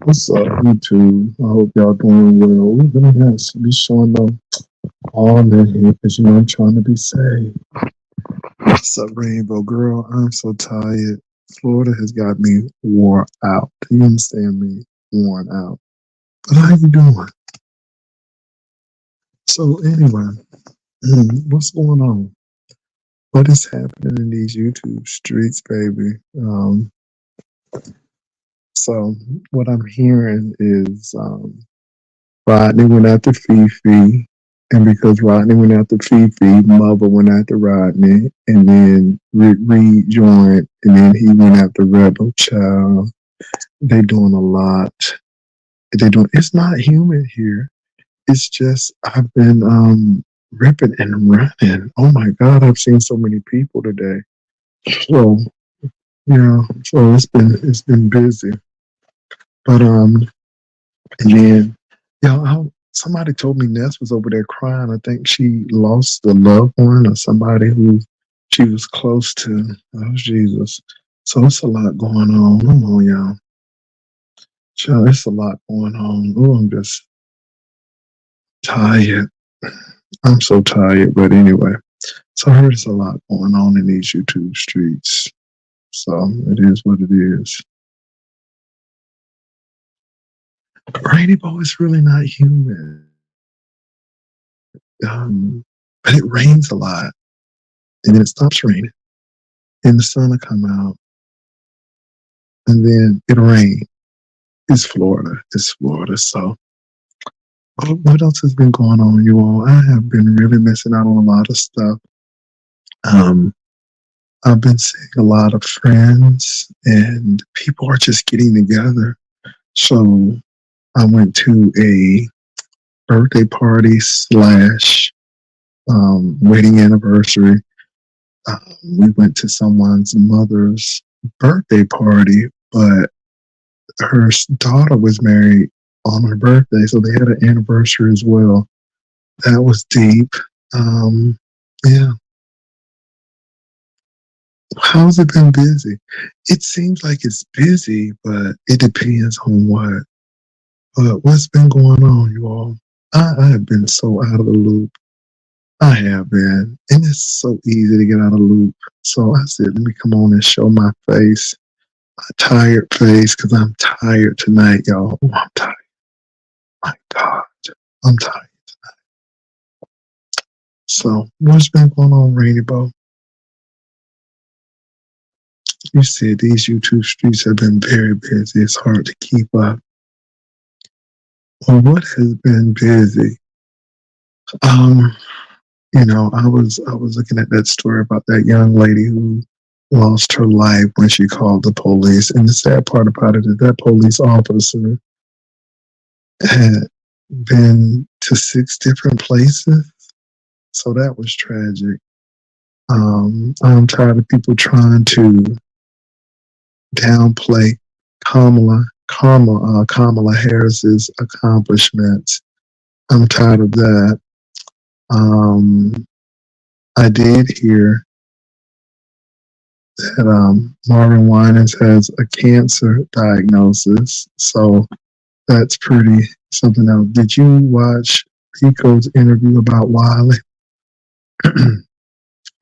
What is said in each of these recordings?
What's up, YouTube? I hope y'all doing well. We're gonna have to be showing them all in here because I'm trying to be safe. What's up, Rainbow Girl? I'm so tired. Florida has got me worn out. Do you understand me? Worn out. But how you doing? So anyway, what's going on? What is happening in these YouTube streets, baby? So what I'm hearing is Rodney went after Fifi, and because Rodney went after Fifi, Mother went after Rodney, and then Rick Reed joined, and then he went after Rebel Child. They doing a lot. They doing. It's not human here. It's just I've been ripping and running. Oh my God, I've seen so many people today. So so it's been busy, but and then, somebody told me Ness was over there crying. I think she lost a loved one or somebody who she was close to. Oh, Jesus. So it's a lot going on. Come on, y'all. Child, it's a lot going on. Oh, I'm just tired. I'm so tired. But anyway, so I heard it's a lot going on in these YouTube streets. So it is what it is. Rainy Boy is really not human. But it rains a lot. And then it stops raining. And the sun will come out. And then it'll rain. It's Florida. It's Florida. So what else has been going on, you all? I have been really missing out on a lot of stuff. I've been seeing a lot of friends and people are just getting together. So I went to a birthday party slash wedding anniversary. We went to someone's mother's birthday party, but her daughter was married on her birthday, so they had an anniversary as well. That was deep. Yeah. How's it been busy? It seems like it's busy, but it depends on what. But what's been going on, you all? I have been so out of the loop. I have been. And it's so easy to get out of the loop. So I said, let me come on and show my face, my tired face, because I'm tired tonight, y'all. Oh, I'm tired. My God, I'm tired. So what's been going on, Rainy Bow? You said these YouTube streets have been very busy. It's hard to keep up. Well, what has been busy? Um, I was looking at that story about that young lady who lost her life when she called the police. And the sad part about it is that police officer had been to 6 different places. So that was tragic. I'm tired of people trying to downplay Kamala Harris's accomplishments. I'm tired of that. I did hear that Marvin Winans has a cancer diagnosis, so that's pretty something else. Did you watch Pico's interview about Wiley?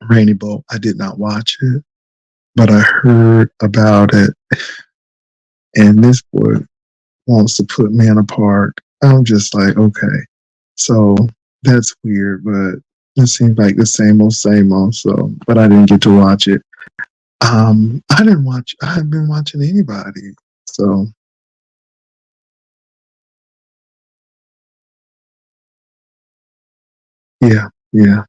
Rainy Bolt? I did not watch it, but I heard about it, and this boy wants to put me in a park. I'm just like, okay, so that's weird, but it seems like the same old, same old. So, but I didn't get to watch it. I didn't watch. I haven't been watching anybody. So yeah, yeah.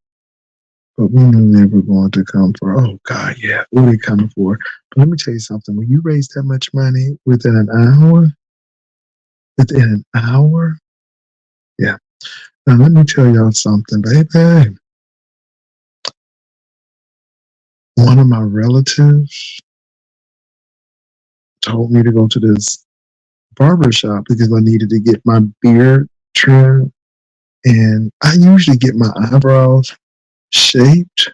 But we knew they were going to come for. Oh God, yeah. What are they coming for? But let me tell you something. When you raise that much money within an hour, yeah. Now let me tell y'all something, baby. One of my relatives told me to go to this barber shop because I needed to get my beard trimmed. And I usually get my eyebrows shaped,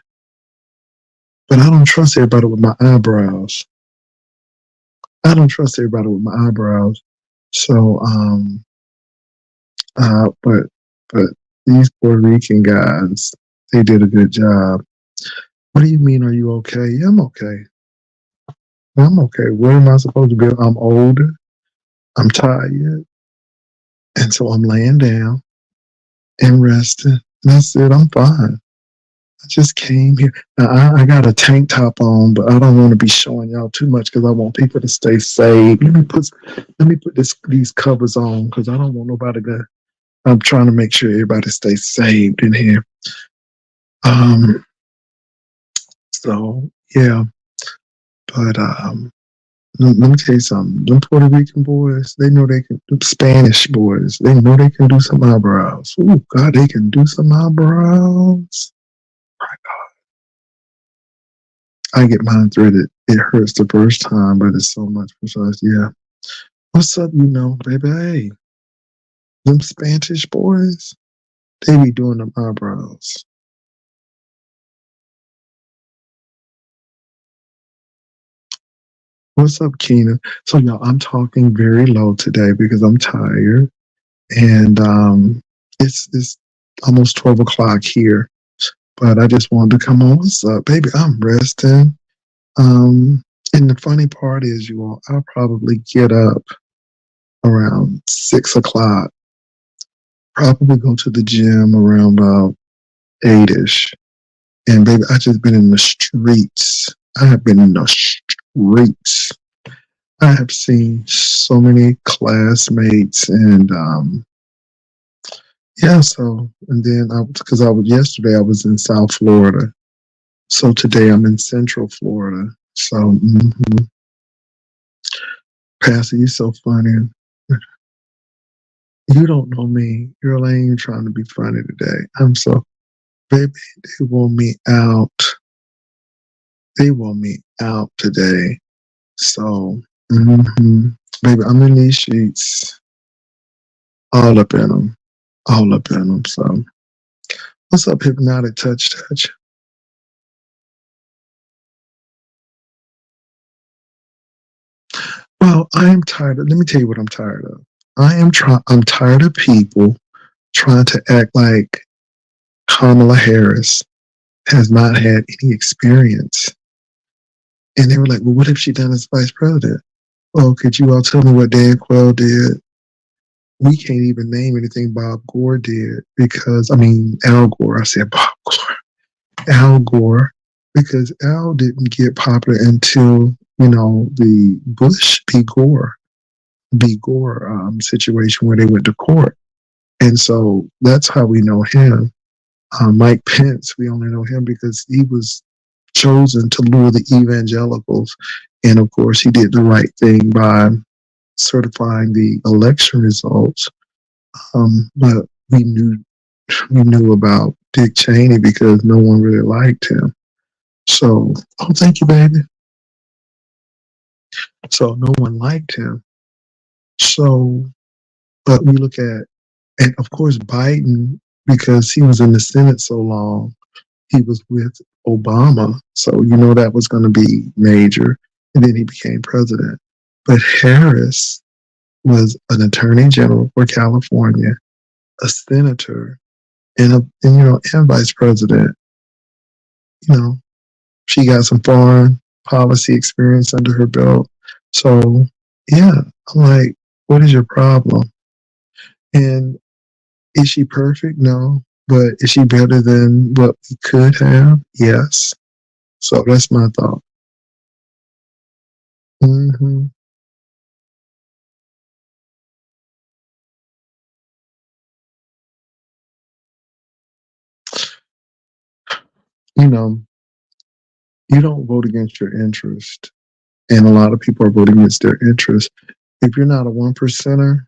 but I don't trust everybody with my eyebrows. I don't trust everybody with my eyebrows. So, but these Puerto Rican guys, they did a good job. What do you mean? Are you okay? Yeah, I'm okay. I'm okay. Where am I supposed to be? I'm older. I'm tired, and so I'm laying down and resting. That's it. I'm fine. I just came here. Now, I got a tank top on, but I don't want to be showing y'all too much because I want people to stay safe. Let me put these covers on because I don't want nobody to. I'm trying to make sure everybody stays saved in here. Um. So yeah, but let me tell you something. Them Puerto Rican boys, they know they can. Them Spanish boys, they know they can do some eyebrows. Oh God, they can do some eyebrows. I get mine threaded. It hurts the first time, but it's so much besides. Yeah. What's up, baby? Hey, them Spanish boys, they be doing them eyebrows. What's up, Keena? So, y'all, I'm talking very low today because I'm tired, and it's almost 12 o'clock here. But I just wanted to come on. What's up, baby? I'm resting. And the funny part is, you all, I'll probably get up around 6 o'clock. Probably go to the gym around about 8ish. And baby, I just been in the streets. I have been in the streets. I have seen so many classmates and yeah, so and then because I was yesterday I was in South Florida. So today I'm in Central Florida. So Pastor, you're so funny. You don't know me. Girl, I ain't trying to be funny today. I'm so baby, they want me out. They want me out today. So, baby, I'm in these sheets, all up in them, all up in them. So, what's up, hypnotic touch? Well, I am tired. Let me tell you what I'm tired of. I'm tired of people trying to act like Kamala Harris has not had any experience. And they were like, well, what if she done as vice president? Oh, could you all tell me what Dan Quayle did? We can't even name anything Bob Gore did because, I mean, Al Gore. I said Bob Gore. Al Gore, because Al didn't get popular until, the Bush B. Gore situation where they went to court. And so that's how we know him. Mike Pence, we only know him because he was chosen to lure the evangelicals. And of course, he did the right thing by certifying the election results. But we knew about Dick Cheney because no one really liked him. So, oh, thank you, baby. So no one liked him. So, but we look at, and of course, Biden, because he was in the Senate so long, he was with Obama. So, that was going to be major. And then he became president. But Harris was an attorney general for California, a senator, and vice president. You know, she got some foreign policy experience under her belt. So, yeah, I'm like, what is your problem? And is she perfect? No. But is she better than what we could have? Yes. So that's my thought. hmm You know, you don't vote against your interest. And a lot of people are voting against their interest. If you're not a one percenter,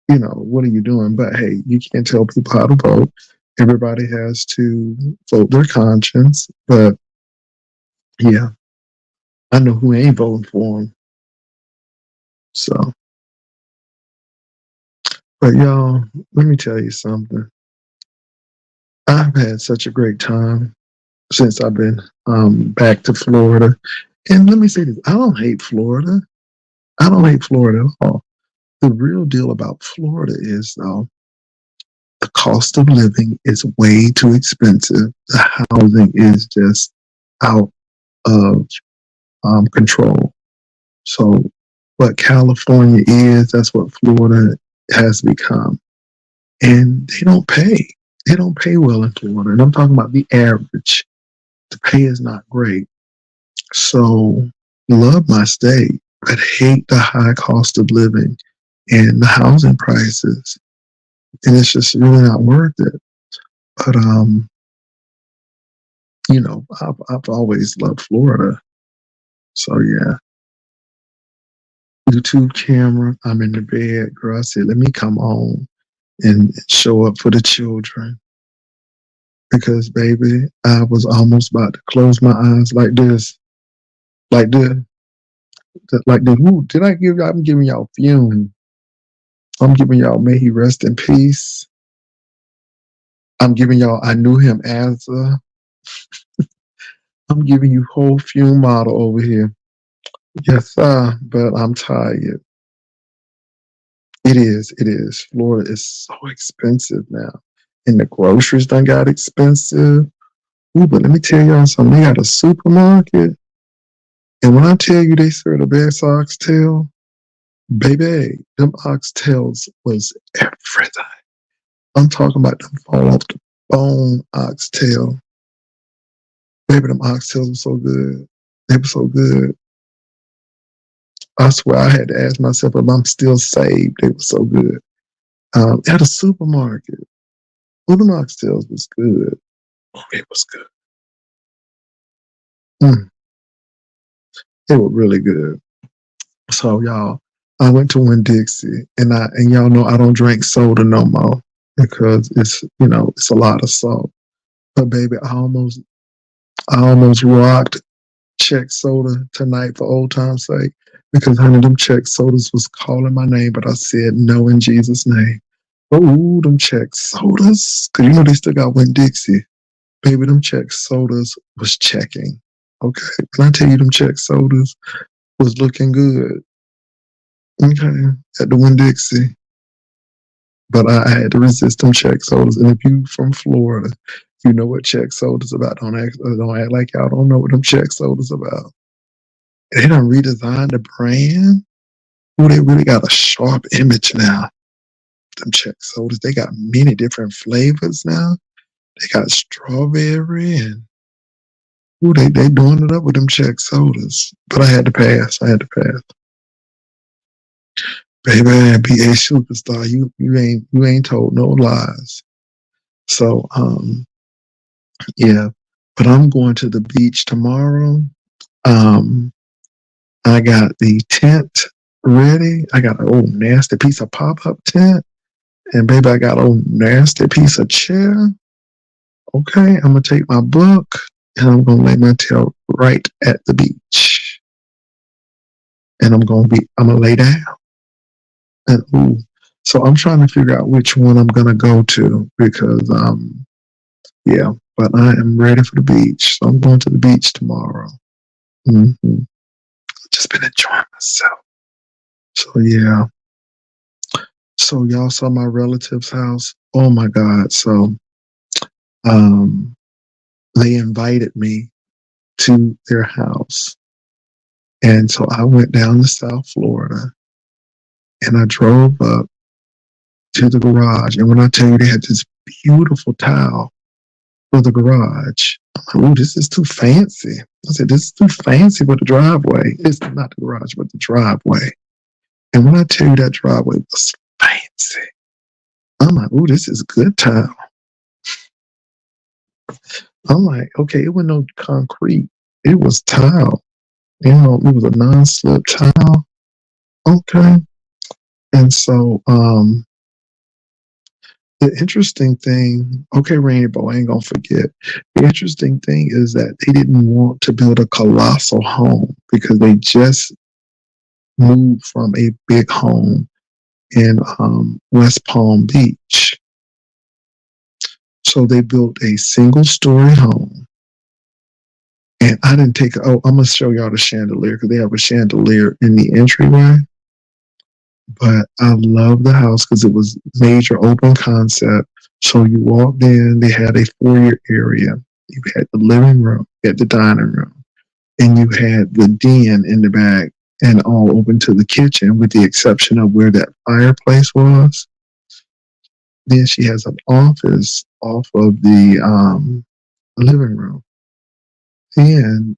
what are you doing? But hey, you can't tell people how to vote. Everybody has to vote their conscience. But yeah, I know who ain't voting for them. So, but y'all, let me tell you something. I've had such a great time since I've been back to Florida. And let me say this, I don't hate Florida. I don't hate Florida at all. The real deal about Florida is, though, the cost of living is way too expensive. The housing is just out of control. So, what California is, that's what Florida has become. And they don't pay. They don't pay well in Florida. And I'm talking about the average. The pay is not great. So, love my state, but hate the high cost of living and the housing prices. And it's just really not worth it. But I've always loved Florida. So yeah. YouTube camera, I'm in the bed, girl. I said, let me come home and show up for the children. Because baby, I was almost about to close my eyes like this. Like this. Like this. Ooh, did I give y'all? I'm giving y'all fume. I'm giving y'all may he rest in peace. I'm giving y'all I knew him as a I'm giving you whole fume model over here. Yes, sir, but I'm tired. It is. It is. Florida is so expensive now. And the groceries done got expensive. Ooh, but let me tell y'all something. They got a supermarket. And when I tell you they serve the best oxtail, baby, them oxtails was everything. I'm talking about them fall off the bone oxtail. Baby, them oxtails were so good. They were so good. I swear I had to ask myself if I'm still saved. They were so good. At a supermarket. Well, them oxtails was good. Oh, it was good. Mm, they were really good. So y'all, I went to Winn-Dixie, and y'all know I don't drink soda no more because it's a lot of salt. But baby, I almost rocked Czech soda tonight for old time's sake because honey, them Czech sodas was calling my name, but I said no in Jesus' name. Oh, them Czech sodas, cause you know they still got Winn-Dixie. Baby, them Czech sodas was checking. Okay, can I tell you them Czech sodas was looking good? Okay, at the Winn-Dixie. But I had to resist them Czech sodas. And if you from Florida, you know what Czech sodas about. Don't act like y'all don't know what them Czech sodas about. They done redesigned the brand. Ooh, they really got a sharp image now. Them Czech sodas, they got many different flavors now. They got strawberry and ooh, they doing it up with them Czech sodas. But I had to pass. I had to pass. Baby, be a superstar. You ain't told no lies. So yeah. But I'm going to the beach tomorrow. Um I got the tent ready. I got an old nasty piece of pop-up tent. And baby, I got an old nasty piece of chair. Okay, I'm gonna take my book and I'm gonna lay my tail right at the beach. And I'm gonna lay down. And ooh. So I'm trying to figure out which one I'm gonna go to because yeah, but I am ready for the beach. So I'm going to the beach tomorrow. Mm-hmm. Just been enjoying myself. So yeah. So y'all saw my relative's house. Oh my God. So um they invited me to their house. And so I went down to South Florida and I drove up to the garage. And when I tell you they had this beautiful tile for the garage, I'm like, oh, this is too fancy. I said, this is too fancy for the driveway. It's not the garage, but the driveway. And when I tell you that driveway was fancy, I'm like, oh, this is good tile. I'm like, okay, it was no concrete. It was tile. It was a non-slip tile. Okay. And so the interesting thing, okay, Rainbow, I ain't gonna forget. The interesting thing is that they didn't want to build a colossal home because they just moved from a big home in West Palm Beach. So they built a single story home. And I didn't I'm gonna show y'all the chandelier because they have a chandelier in the entryway. But I love the house because it was major open concept. So you walked in, they had a foyer area. You had the living room, you had the dining room, and you had the den in the back and all open to the kitchen with the exception of where that fireplace was. Then she has an office off of the living room. And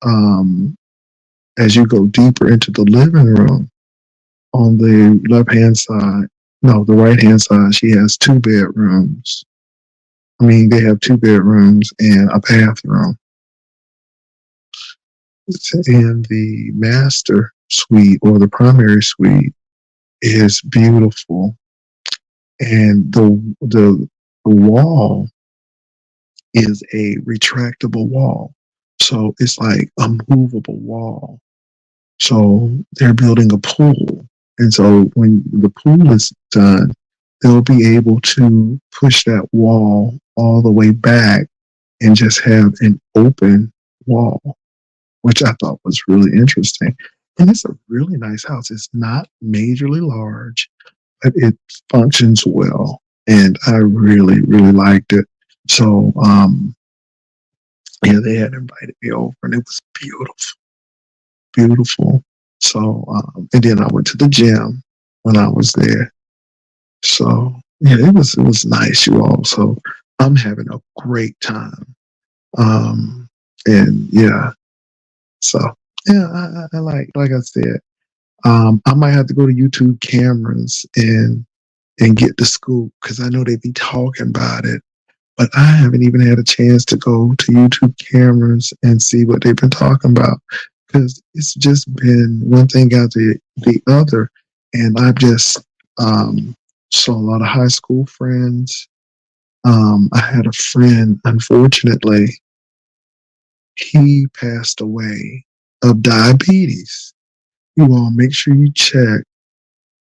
um, as you go deeper into the living room, on the left hand side, no, the right hand side, she has two bedrooms. I mean, they have two bedrooms and a bathroom. And the master suite or the primary suite is beautiful. And the wall is a retractable wall. So it's like a movable wall. So they're building a pool. And so when the pool is done, they'll be able to push that wall all the way back and just have an open wall, which I thought was really interesting. And it's a really nice house. It's not majorly large, but it functions well. And I really, really liked it. So, yeah, they had invited me over and it was beautiful, beautiful. So, and then I went to the gym when I was there. So, yeah, it was nice, you all. So I'm having a great time. And yeah, so yeah, I like I said, I might have to go to YouTube cameras and get the scoop because I know they be talking about it, but I haven't even had a chance to go to YouTube cameras and see what they've been talking about because it's just been one thing after the other, and I've just saw a lot of high school friends. I had a friend, unfortunately, he passed away of diabetes. You all make sure you check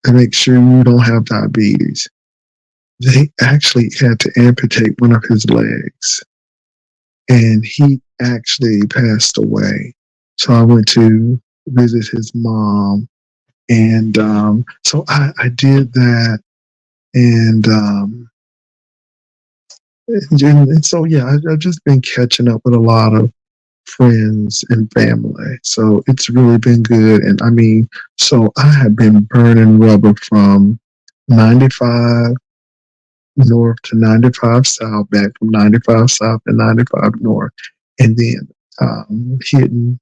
and make sure you don't have diabetes. They actually had to amputate one of his legs and he actually passed away. So I went to visit his mom and so I did that and, and so yeah, I've just been catching up with a lot of friends and family. So it's really been good. And I mean, so I have been burning rubber from 95 north to 95 south, back from 95 south to 95 north, and then hitting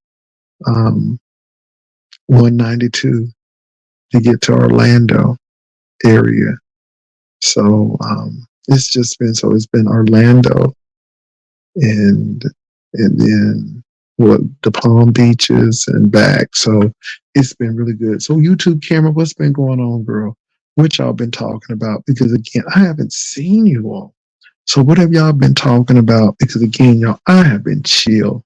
um, 192 to get to Orlando area. So it's just been so it's been Orlando and then what the Palm Beaches and back. So it's been really good. So YouTube camera, what's been going on, girl? What y'all been talking about? Because again, I haven't seen you all. So what have y'all been talking about? Because again, y'all, I have been chill.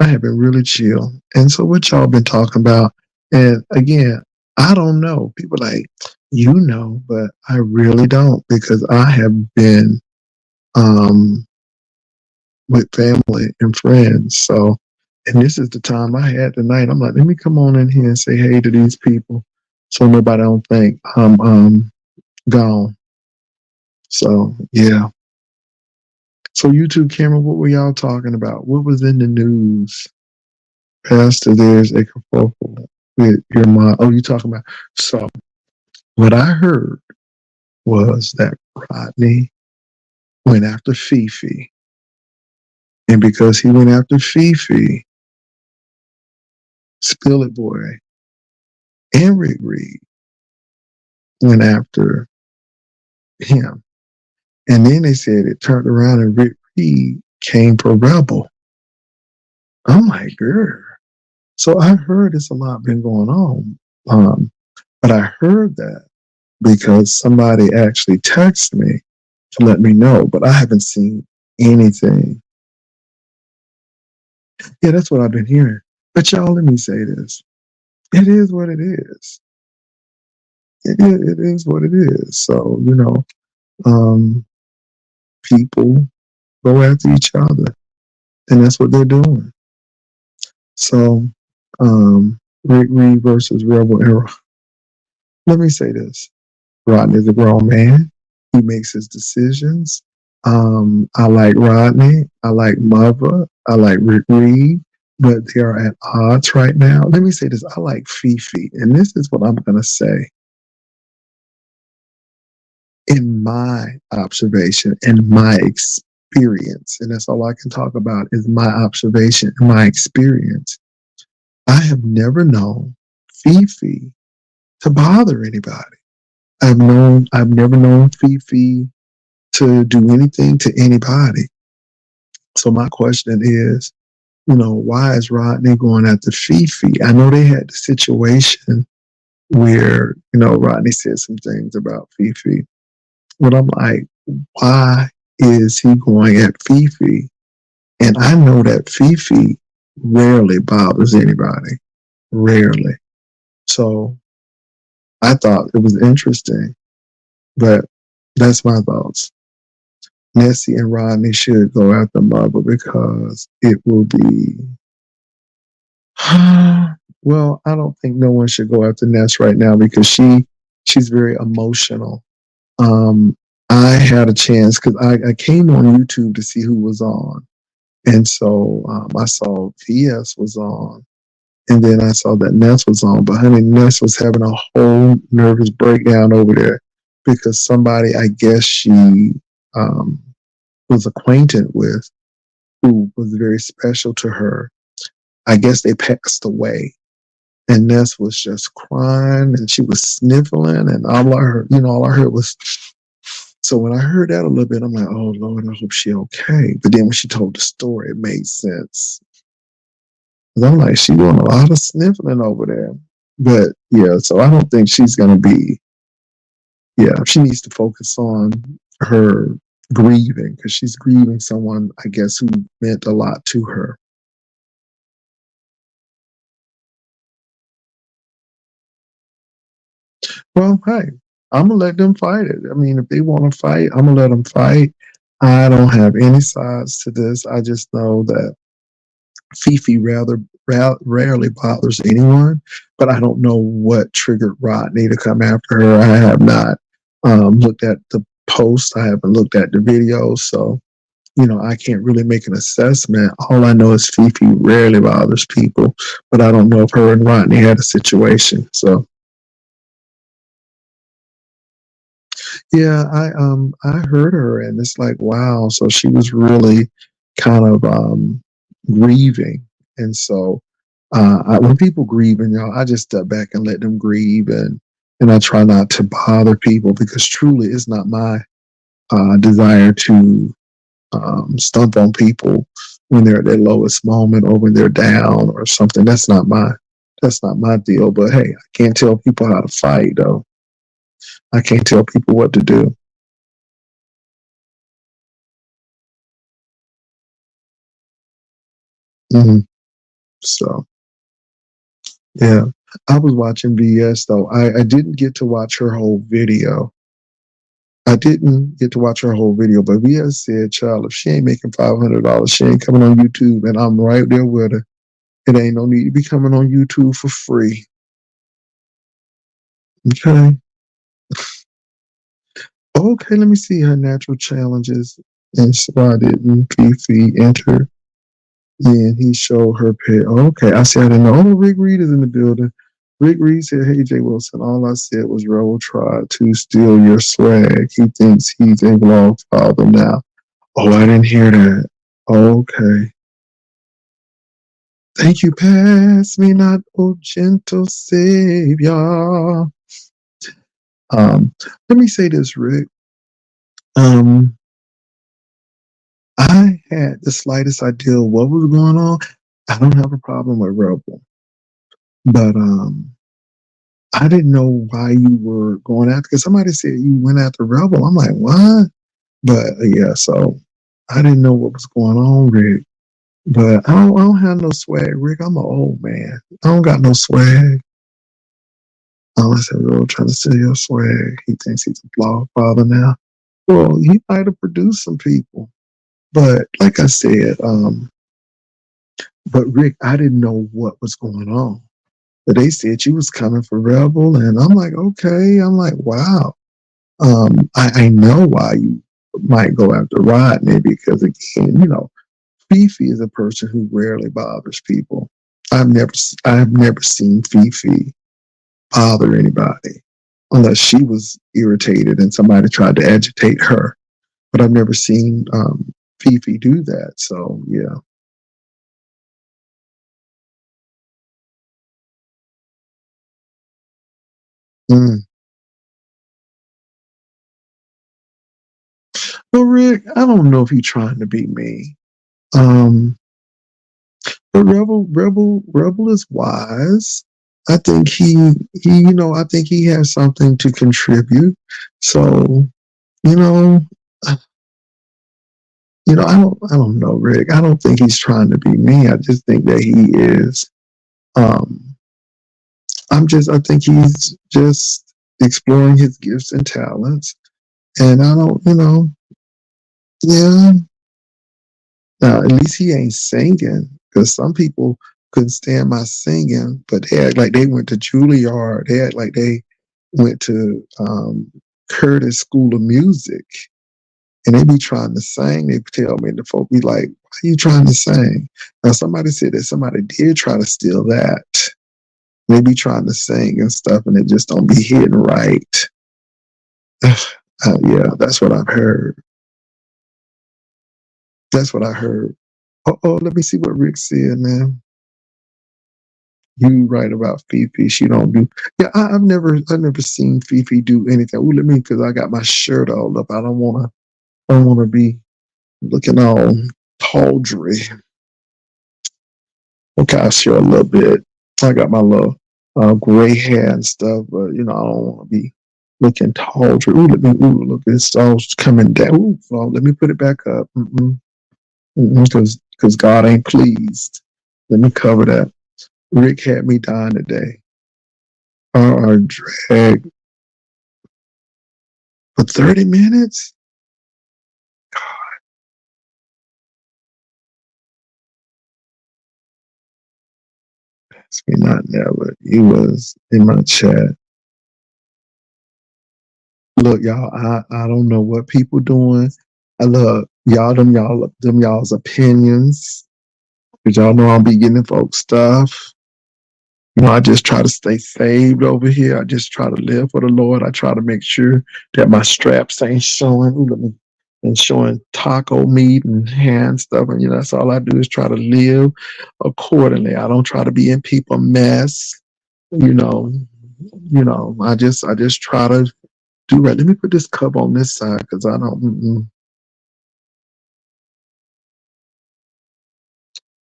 I have been really chill. And so what y'all been talking about? And again, I don't know. People like, you know, but I really don't because I have been um with family and friends. So, and this is the time I had tonight. I'm like, let me come on in here and say hey to these people, so nobody don't think I'm gone. So yeah. So YouTube camera, what were y'all talking about? What was in the news? Pastor, there's a kerfuffle with your mom. Oh, you talking about? So what I heard was that Rodney went after Fifi, and because he went after Fifi, Spill It Boy and Rick Reed went after him. And then they said it turned around and Rick Reed came for Rebel. I'm like, girl. So I heard it's a lot been going on. But I heard that because somebody actually texted me to let me know, but I haven't seen anything. Yeah, that's what I've been hearing. But y'all, let me say this. It is what it is. It is what it is. So, um, people go after each other, and that's what they're doing. So, Rick Reed versus Rebel Era. Let me say this. Rodney's a grown man. He makes his decisions. I like Rodney. I like Mother. I like Rick Reed, but they are at odds right now. Let me say this. I like Fifi, and this is what I'm going to say. In my observation and my experience, and that's all I can talk about is my observation and my experience. I have never known Fifi to bother anybody. I've never known Fifi to do anything to anybody. So my question is, why is Rodney going after Fifi? I know they had the situation where, Rodney said some things about Fifi. But I'm like, why is he going at Fifi? And I know that Fifi rarely bothers anybody. Rarely. So I thought it was interesting. But that's my thoughts. Nessie and Rodney should go after Mother because it will be. Well, I don't think no one should go after Ness right now because she's very emotional. Um, I had a chance because I came on YouTube to see who was on, and so I saw VS was on, and then I saw that Ness was on. But honey, Ness was having a whole nervous breakdown over there because somebody, I guess she um, was acquainted with, who was very special to her. I guess they passed away. And Ness was just crying and she was sniffling and all I heard was, so when I heard that a little bit, I'm like, oh Lord, I hope she okay. But then when she told the story, it made sense. 'Cause I'm like, she doing a lot of sniffling over there. But yeah, so I don't think she's gonna be, yeah, she needs to focus on her grieving because she's grieving someone, I guess, who meant a lot to her. Well, hey, I'm gonna let them fight it. I mean, if they want to fight, I'm gonna let them fight. I don't have any sides to this. I just know that Fifi rarely bothers anyone, but I don't know what triggered Rodney to come after her. I have not looked at the post. I haven't looked at the video, so I can't really make an assessment. All I know is Fifi rarely bothers people, but I don't know if her and Rodney had a situation. So yeah, I heard her and it's like, wow. So she was really kind of grieving. And so when people grieve, and I just step back and let them grieve, and I try not to bother people because truly it's not my desire to stomp on people when they're at their lowest moment or when they're down or something. That's not my deal. But hey, I can't tell people how to fight though. I can't tell people what to do. Mhm. So yeah, I was watching VS though. I didn't get to watch her whole video. I didn't get to watch her whole video, but VS said, "Child, if she ain't making $500, she ain't coming on YouTube." And I'm right there with her. It ain't no need to be coming on YouTube for free. Okay. Okay, let me see her natural challenges. And so I didn't Fifi enter. Then he showed her pit. Okay, I said, I didn't know. Oh, Rick Reed is in the building. Rick Reed said, "Hey, Jay Wilson, all I said was Rebel tried to steal your swag. He thinks he's a vlog father now." Oh, I didn't hear that. Okay. Thank you, pass me not, oh gentle savior. Um, Let me say this, Rick. Um, I had the slightest idea what was going on. I don't have a problem with Rebel, but I didn't know why you were going after. Because somebody said you went after Rebel. I'm like, what? But yeah, so I didn't know what was going on, Rick. But I don't have no swag, Rick. I'm an old man. I don't got no swag. I said, "Real trying to steal your swag." He thinks he's a blog father now. Well, he might have produced some people, but like I said, but Rick, I didn't know what was going on. But they said you was coming for Rebel, and I'm like, okay. I'm like, wow. I know why you might go after Rodney because again, Fifi is a person who rarely bothers people. I've never seen Fifi bother anybody unless she was irritated and somebody tried to agitate her. But I've never seen Fifi do that. So yeah. Mm. Well, Rick, I don't know if he's trying to be me. Um, but Rebel is wise. I think I think he has something to contribute. So, you know, I don't know, Rick. I don't think he's trying to be me. I just think that he is. Um, I think he's just exploring his gifts and talents. And I don't, yeah. Now, at least he ain't singing because some people couldn't stand my singing, but they act like they went to Juilliard. They act like they went to Curtis School of Music, and they be trying to sing. They tell me, the folk be like, "Why are you trying to sing?" Now, somebody said that somebody did try to steal that. They be trying to sing and stuff, and it just don't be hitting right. Yeah, that's what I've heard. That's what I heard. Oh, let me see what Rick said now. You right about Fifi. She don't do. Yeah, I've never seen Fifi do anything. Ooh, let me because I got my shirt all up. I don't wanna be looking all tawdry. Okay, I'll show a little bit. I got my little gray hair and stuff, but I don't want to be looking tawdry. Look, it's all coming down. Ooh, well, let me put it back up. Because God ain't pleased. Let me cover that. Rick had me dying today. Drag for 30 minutes? It's me not never. He was in my chat. Look, y'all, I don't know what people doing. I love y'all's opinions. Cause y'all know I'll be getting folks stuff. I just try to stay saved over here. I just try to live for the Lord. I try to make sure that my straps ain't showing. And showing taco meat and hand stuff. And that's all I do is try to live accordingly. I don't try to be in people mess. You know, I just try to do right. Let me put this cup on this side because I don't.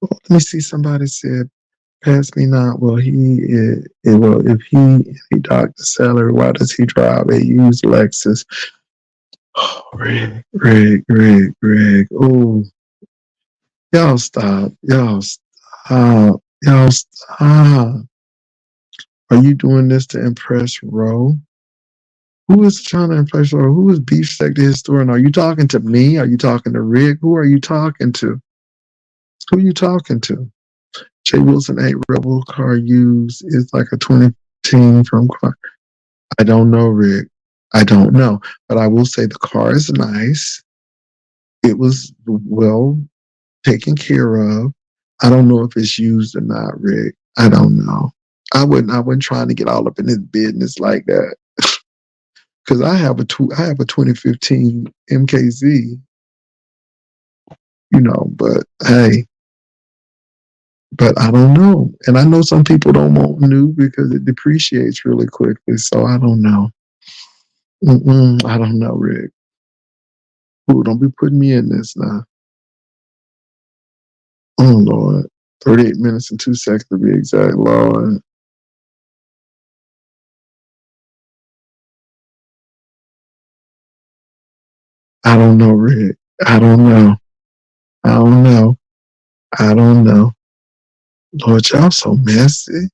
Let me see. Somebody said, "Pass me not." Well, if he docked the salary, why does he drive a used Lexus? Oh, Rig. Oh, y'all stop. Y'all stop. Are you doing this to impress Ro? Who is trying to impress Ro? Who is Beefsteak the historian? Are you talking to me? Are you talking to Rick? Who are you talking to? Who are you talking to? Jay Wilson 8 Rebel car used is like a 2010 from car. I don't know, Rick. I don't know. But I will say the car is nice. It was well taken care of. I don't know if it's used or not, Rick. I don't know. I wasn't trying to get all up in his business like that. Because I have a 2015 MKZ, but hey, but I don't know. And I know some people don't want new because it depreciates really quickly. So I don't know. I don't know, Rick. Ooh, don't be putting me in this now. Oh, Lord. 38 minutes and 2 seconds to be exact, Lord. I don't know, Rick. I don't know. I don't know. I don't know. Lord, y'all so messy.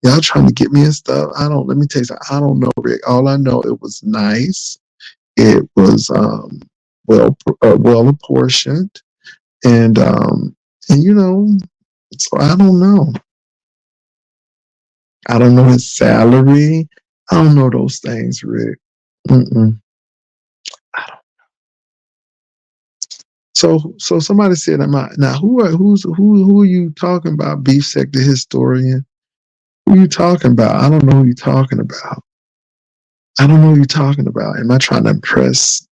Y'all trying to get me and stuff. Let me tell you something. I don't know, Rick. All I know, it was nice. It was well apportioned. And so I don't know. I don't know his salary. I don't know those things, Rick. Mm-mm. I don't. So somebody said, "Am I now? Who are you talking about? Beef sector historian? Who are you talking about? I don't know who you're talking about. I don't know who you're talking about. Am I trying to impress?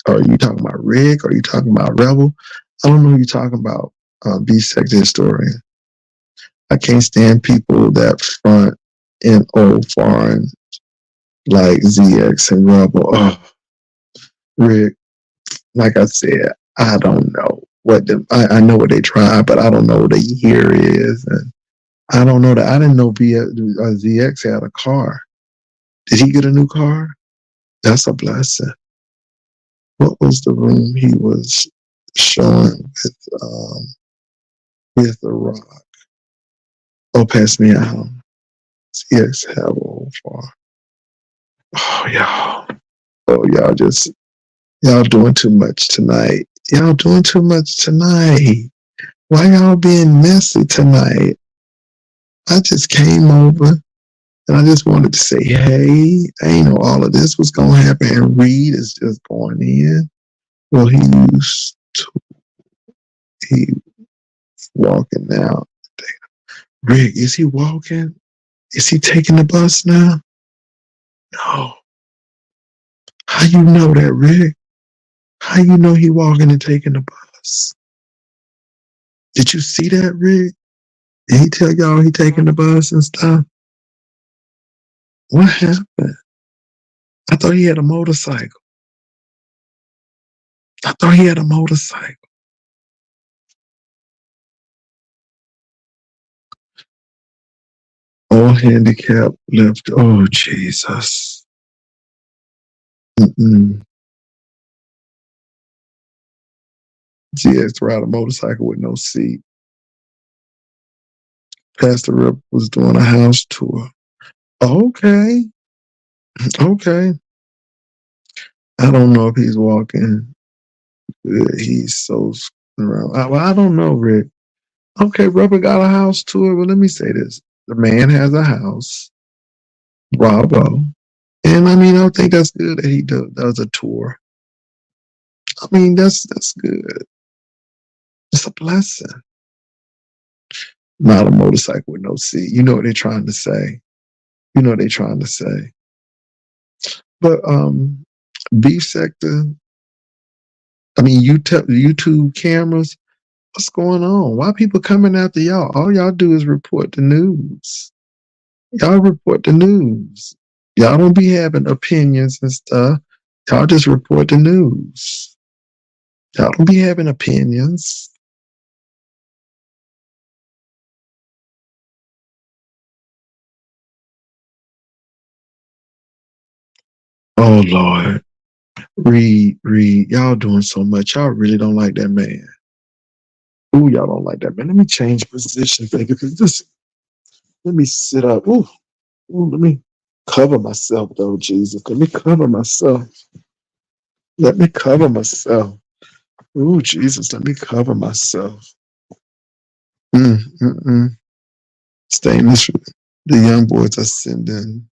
Are you talking about Rick? Are you talking about Rebel? I don't know who you're talking about. Beef sector historian. I can't stand people that front in old foreign like ZX and Rebel. Oh, Rick, like I said, I don't know I know what they try, but I don't know what a year is. And I don't know that. I didn't know ZX had a car. Did he get a new car? That's a blessing. What was the room he was showing with the rock? Oh, pass me out. ZX have a whole far. Oh, y'all. Oh, y'all doing too much tonight. Y'all doing too much tonight. Why y'all being messy tonight? I just came over and I just wanted to say, hey, I ain't know all of this was going to happen. And Reed is just going in. Well, he walking now. Rick, is he walking? Is he taking the bus now? No. How you know that, Rick? How you know he walking and taking the bus? Did you see that, Rick? Did he tell y'all he taking the bus and stuff? What happened? I thought he had a motorcycle. I thought he had a motorcycle. All handicapped left. Oh, Jesus. Mm-mm. GX ride a motorcycle with no seat. Pastor Rip was doing a house tour. Okay. Okay. I don't know if he's walking. He's so around. I don't know, Rick. Okay, Rubber got a house tour. Well, let me say this. The man has a house. Bravo. And I mean, I think that's good that he does a tour. I mean, that's good. It's a blessing. Not a motorcycle with no seat. You know what they're trying to say. You know what they're trying to say. But beef sector, I mean, YouTube cameras, what's going on? Why people coming after y'all? All y'all do is report the news. Y'all report the news. Y'all don't be having opinions and stuff. Y'all just report the news. Y'all don't be having opinions. Oh Lord. Reed, y'all doing so much. Y'all really don't like that man. Ooh, y'all don't like that man. Let me change positions, baby, because this let me sit up. Ooh, let me cover myself though, Jesus. Let me cover myself. Let me cover myself. Ooh, Jesus, let me cover myself. Mm, mm, mm. Stay in this. The young boys are sending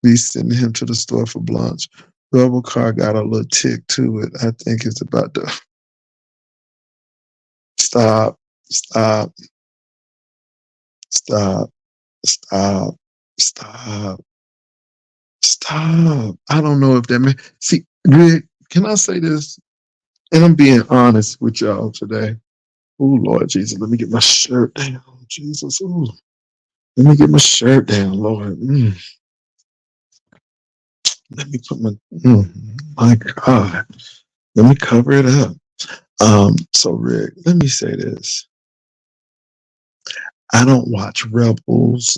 him to the store for lunch. Rebel car got a little tick to it. I think it's about to stop, stop, stop, stop, stop, stop. I don't know if that man. See, Greg, can I say this? And I'm being honest with y'all today. Oh Lord Jesus, let me get my shirt down. Jesus, ooh, let me get my shirt down, Lord. Let me put my God, let me cover it up. So Rick, let me say this. I don't watch Rebels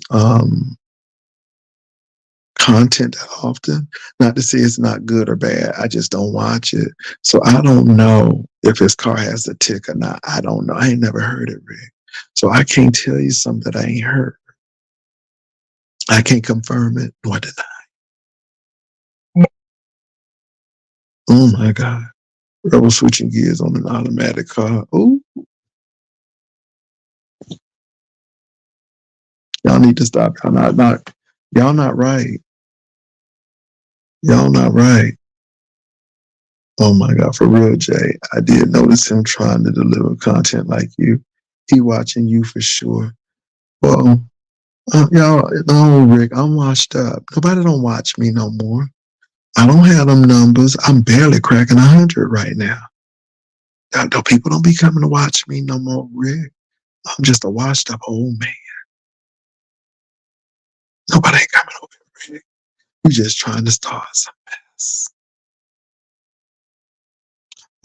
content that often. Not to say it's not good or bad. I just don't watch it. So I don't know if his car has a tick or not. I don't know. I ain't never heard it, Rick. So I can't tell you something that I ain't heard. I can't confirm it nor deny. Oh my God. Rebel switching gears on an automatic car. Oh, Y'all need to stop. Y'all not right. Y'all not right. Oh my God, for real, Jay. I did notice him trying to deliver content like you. He watching you for sure. Well, y'all, no, Rick, I'm washed up. Nobody don't watch me no more. I don't have them numbers. I'm barely cracking 100 right now. People don't be coming to watch me no more, Rick. I'm just a washed up old man. Nobody ain't coming over here, Rick. You just trying to start some mess.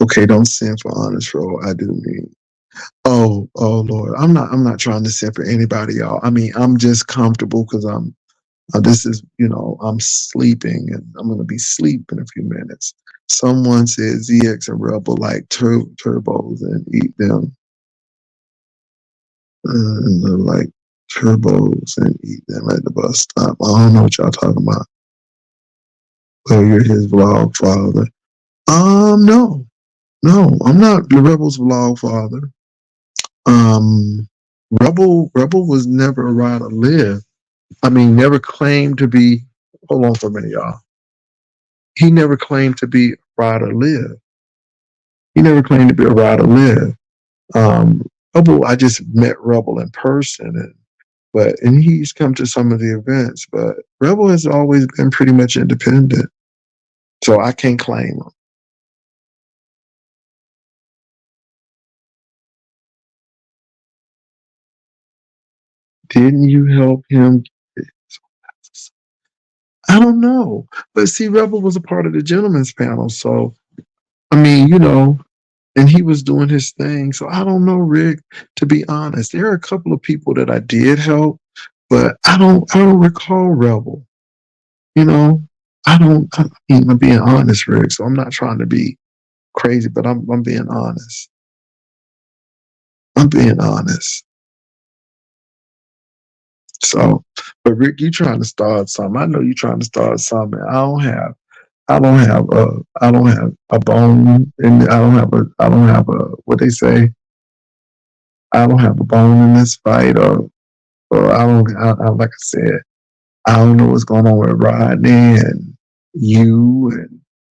Okay, don't send for honest roll. I do mean. Oh Lord. I'm not trying to send for anybody, y'all. I mean, I'm just comfortable because this is, I'm sleeping and I'm going to be asleep in a few minutes. Someone said ZX and Rebel like turbos and eat them. And they're like turbos and eat them at the bus stop. I don't know what y'all talking about. Oh, you're his vlog father. No, I'm not the Rebel's vlog father. Um, Rebel was never a rider live. I mean, never claimed to be. Hold on for a minute, y'all. He never claimed to be a rider live. He never claimed to be a rider live. Um, Rebel, I just met Rebel in person, and he's come to some of the events. But Rebel has always been pretty much independent, so I can't claim him. Didn't you help him? I don't know, but see, Rebel was a part of the gentleman's panel, so I mean, and he was doing his thing. So I don't know, Rick. To be honest, there are a couple of people that I did help, but I don't recall Rebel. You know, I don't. I'm being honest, Rick. So I'm not trying to be crazy, but I'm being honest. I'm being honest. So, but Rick, you trying to start something? I know you trying to start something. I don't have a bone, and I don't have a what they say. I don't have a bone in this fight, or I don't. Like I said, I don't know what's going on with Rodney and you,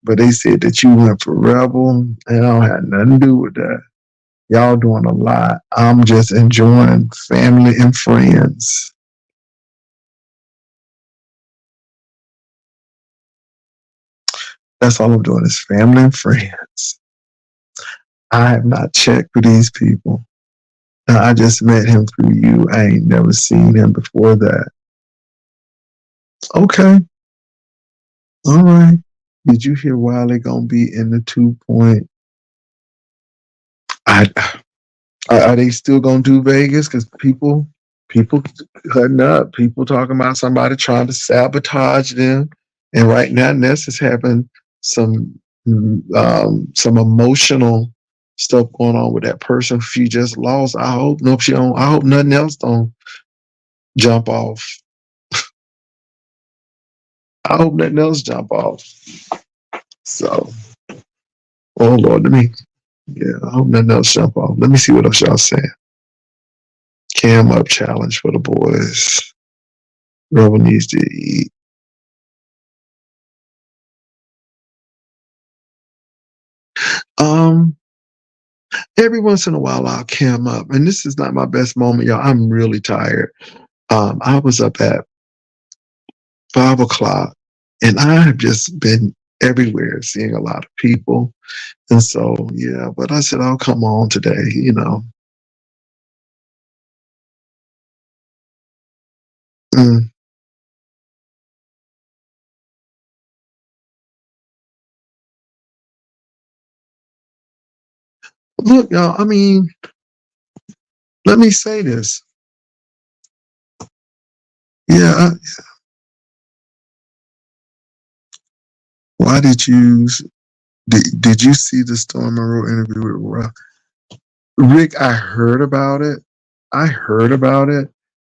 but they said that you went for Rebel, and I don't have nothing to do with that. Y'all doing a lot. I'm just enjoying family and friends. That's all I'm doing is family and friends. I have not checked for these people. Now, I just met him through you. I ain't never seen him before that. Okay, all right. Did you hear Wiley gonna be in the 2 point? I are they still gonna do Vegas? Because people cutting up, people talking about somebody trying to sabotage them, and right now Ness is having some some emotional stuff going on with that person she just lost. I hope no, she don't. I hope nothing else don't jump off. I hope nothing else jump off. So, oh Lord, yeah, I hope nothing else jump off. Let me see what else y'all saying. Cam up challenge for the boys. Rebel needs to eat. Um, every once in a while I'll cam up, and this is not my best moment, y'all. I'm really tired. I was up at 5 o'clock, and I have just been everywhere, seeing a lot of people, and so yeah. But I said I'll come on today. Mm. Look, y'all. I mean, let me say this. Yeah. Why did you see the Storm Monroe interview with Rick? I heard about it,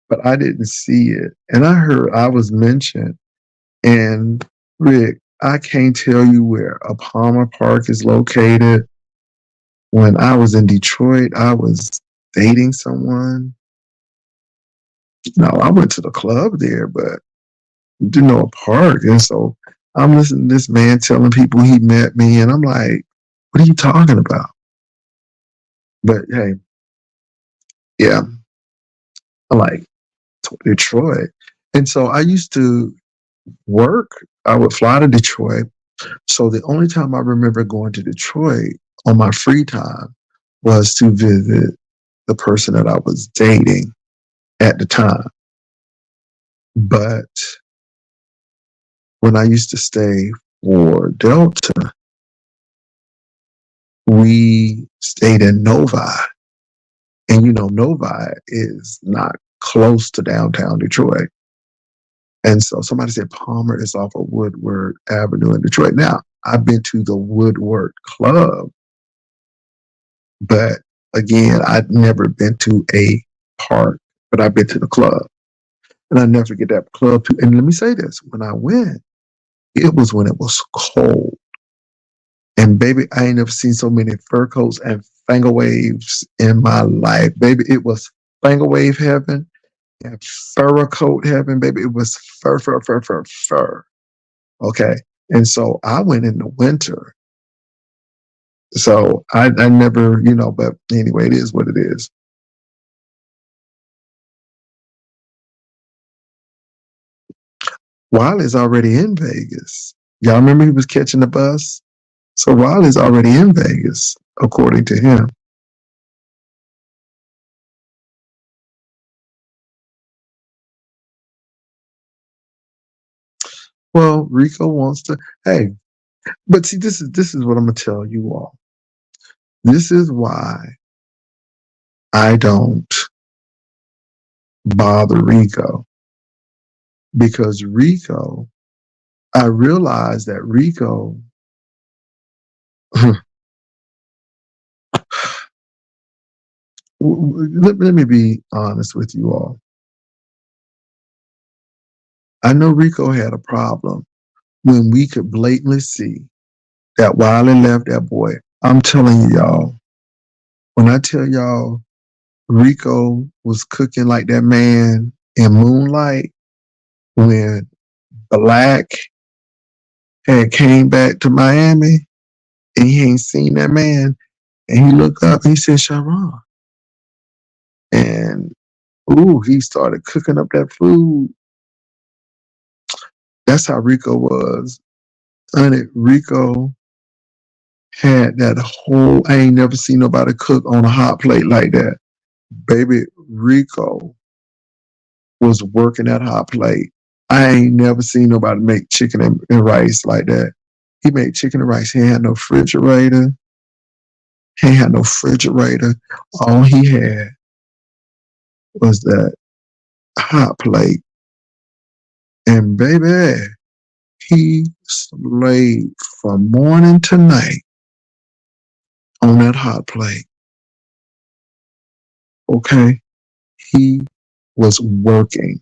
but I didn't see it. And I heard I was mentioned. And Rick, I can't tell you where a Palmer Park is located. When I was in Detroit, I was dating someone. No, I went to the club there, but didn't know a park. And so I'm listening to this man telling people he met me, and I'm like, what are you talking about? But hey, yeah, I like Detroit. And so I used to work, I would fly to Detroit. So the only time I remember going to Detroit on my free time was to visit the person that I was dating at the time. But when I used to stay for Delta, we stayed in Novi. And you know, Novi is not close to downtown Detroit. And so somebody said Palmer is off of Woodward Avenue in Detroit. Now, I've been to the Woodward Club, but again, I'd never been to a park, but I've been to the club. And I never forget that club too. And let me say this, when I went, it was when it was cold. And baby, I ain't never seen so many fur coats and finger waves in my life. Baby, it was finger wave heaven and fur coat heaven, baby. It was fur, fur, fur, fur, fur. Okay. And so I went in the winter. So I never, but anyway, it is what it is. Wiley's already in Vegas. Y'all remember he was catching the bus? So Wiley's already in Vegas, according to him. Well, Rico wants to. Hey, but see, this is what I'm gonna tell you all. This is why I don't bother Rico, because Rico, I realize that Rico. Let me be honest with you all. I know Rico had a problem when we could blatantly see that Wiley left that boy. I'm telling you, y'all, when I tell y'all Rico was cooking like that man in Moonlight, when Black had came back to Miami and he ain't seen that man, and he looked up and he said, Sharon. And ooh, he started cooking up that food. That's how Rico was. And Rico had that whole, I ain't never seen nobody cook on a hot plate like that. Baby, Rico was working that hot plate. I ain't never seen nobody make chicken and rice like that. He made chicken and rice. He ain't had no refrigerator. He ain't had no refrigerator. All he had was that hot plate. And baby, he slaved from morning to night on that hot plate. Okay? He was working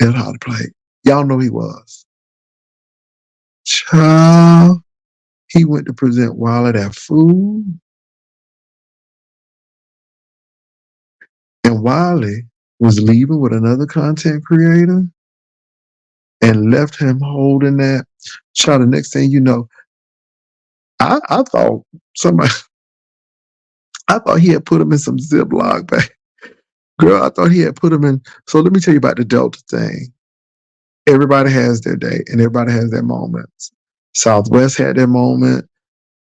that hot plate. Y'all know he was. Child, he went to present Wilder that food. And Wiley was leaving with another content creator and left him holding that. Child, the next thing you know, I thought somebody, I thought he had put him in some Ziploc bag. Girl, I thought he had put him in. So let me tell you about the Delta thing. Everybody has their day and everybody has their moments. Southwest had their moment.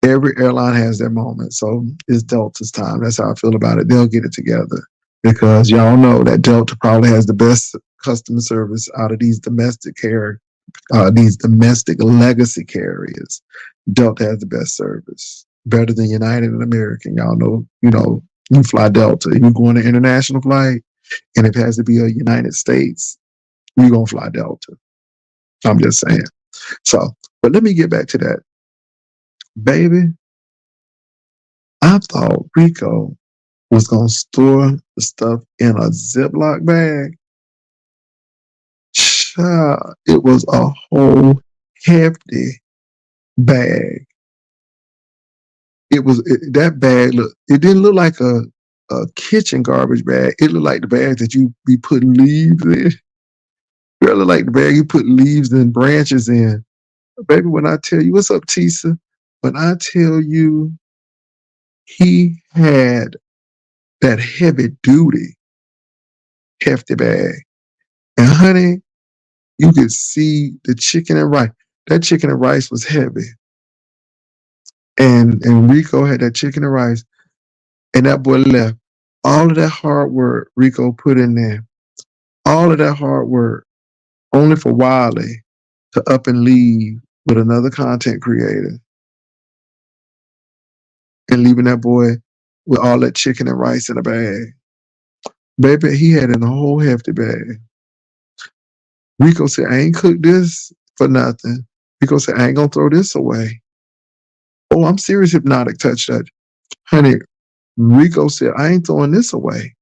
Every airline has their moment. So it's Delta's time. That's how I feel about it. They'll get it together because y'all know that Delta probably has the best customer service out of these domestic legacy carriers. Delta has the best service, better than United and American. Y'all know, you fly Delta. You go on an international flight, and if it has to be a United States, you're gonna fly Delta. I'm just saying. So, but let me get back to that, baby. I thought Rico was gonna store the stuff in a Ziploc bag. Child, it was a whole hefty bag. That bag look. It didn't look like a a kitchen garbage bag. It looked like the bag that you be putting leaves in. It looked like the bag you put leaves and branches in. Baby, when I tell you, what's up, Tisa? When I tell you he had that heavy duty, hefty bag. And honey, you could see the chicken and rice. That chicken and rice was heavy. And Rico had that chicken and rice, and that boy left. All of that hard work Rico put in there, all of that hard work, only for Wiley to up and leave with another content creator and leaving that boy with all that chicken and rice in a bag. Baby, he had in a whole hefty bag. Rico said, I ain't cooked this for nothing. Rico said, I ain't gonna throw this away. Oh, I'm serious, Hypnotic touch that. Honey, Rico said, I ain't throwing this away.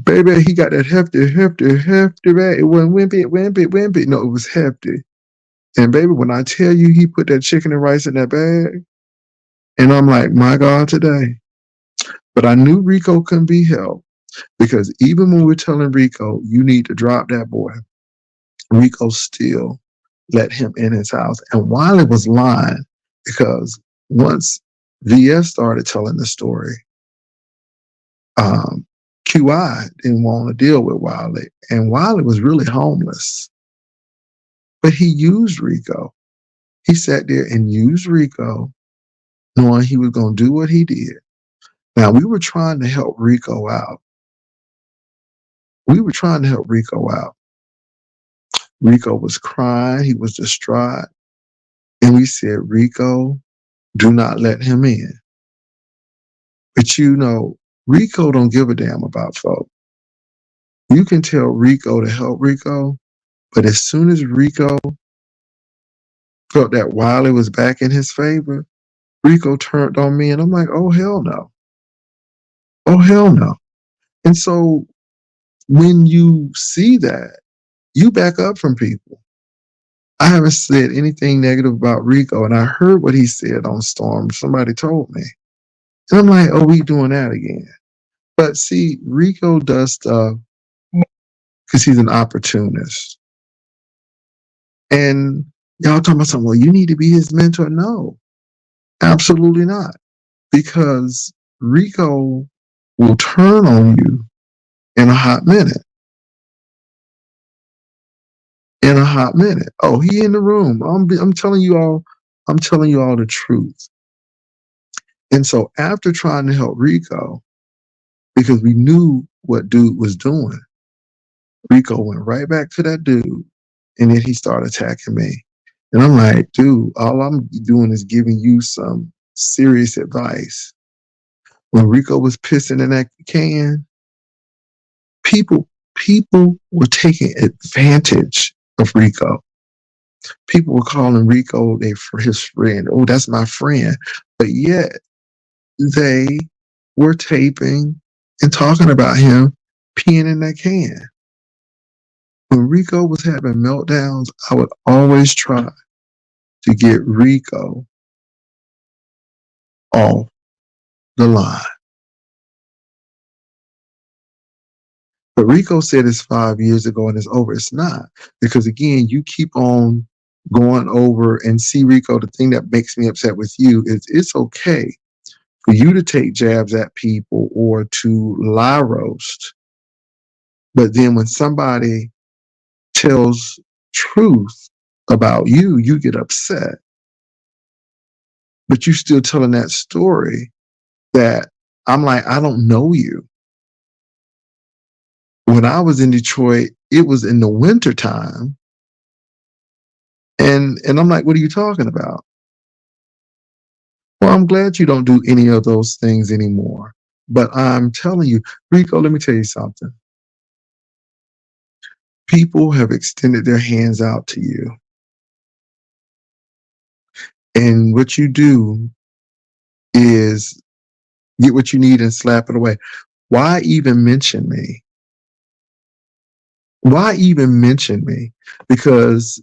Baby, he got that hefty bag. It wasn't wimpy. No, it was hefty. And baby, when I tell you he put that chicken and rice in that bag, and I'm like, my God, today. But I knew Rico couldn't be helped because even when we're telling Rico, you need to drop that boy, Rico still let him in his house. And Wiley was lying because once VS started telling the story, QI didn't want to deal with Wiley. And Wiley was really homeless. But he used Rico. He sat there and used Rico, knowing he was going to do what he did. Now, we were trying to help Rico out. Rico was crying. He was distraught. And we said, Rico, do not let him in. But you know, Rico don't give a damn about folk. You can tell Rico to help Rico, but as soon as Rico felt that Wiley was back in his favor, Rico turned on me, and I'm like, oh, hell no. Oh, hell no. And so when you see that, you back up from people. I haven't said anything negative about Rico, and I heard what he said on Storm. Somebody told me. And I'm like, oh, we doing that again. But see, Rico does stuff because he's an opportunist. And y'all talking about something, well, you need to be his mentor. No, absolutely not. Because Rico will turn on you in a hot minute. Oh, he in the room. I'm telling you all the truth. And so after trying to help Rico, because we knew what dude was doing, Rico went right back to that dude, and then he started attacking me. And I'm like, dude, all I'm doing is giving you some serious advice. When Rico was pissing in that can, people were taking advantage of Rico. People were calling Rico his friend. Oh, that's my friend. But yet they were taping and talking about him peeing in that can. When Rico was having meltdowns, I would always try to get Rico off the line. But Rico said it's 5 years ago and it's over. It's not. Because again, you keep on going over and see, Rico, the thing that makes me upset with you is it's okay for you to take jabs at people or to lie roast. But then when somebody tells truth about you, you get upset. But you still telling that story that I'm like, I don't know you. When I was in Detroit, it was in the wintertime. And I'm like, what are you talking about? Well, I'm glad you don't do any of those things anymore. But I'm telling you, Rico, let me tell you something. People have extended their hands out to you. And what you do is get what you need and slap it away. Why even mention me? Why even mention me? Because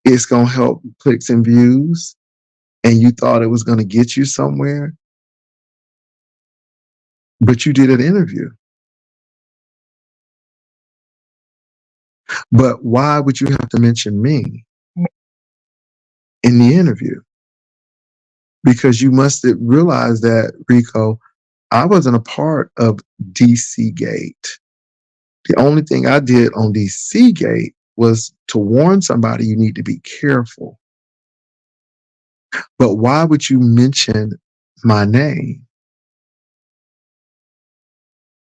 it's going to help clicks and views, and you thought it was going to get you somewhere. but you did an interview. But why would you have to mention me in the interview? Because you must have realized that, Rico, I wasn't a part of DC Gate. The only thing I did on DC Gate was to warn somebody you need to be careful. But why would you mention my name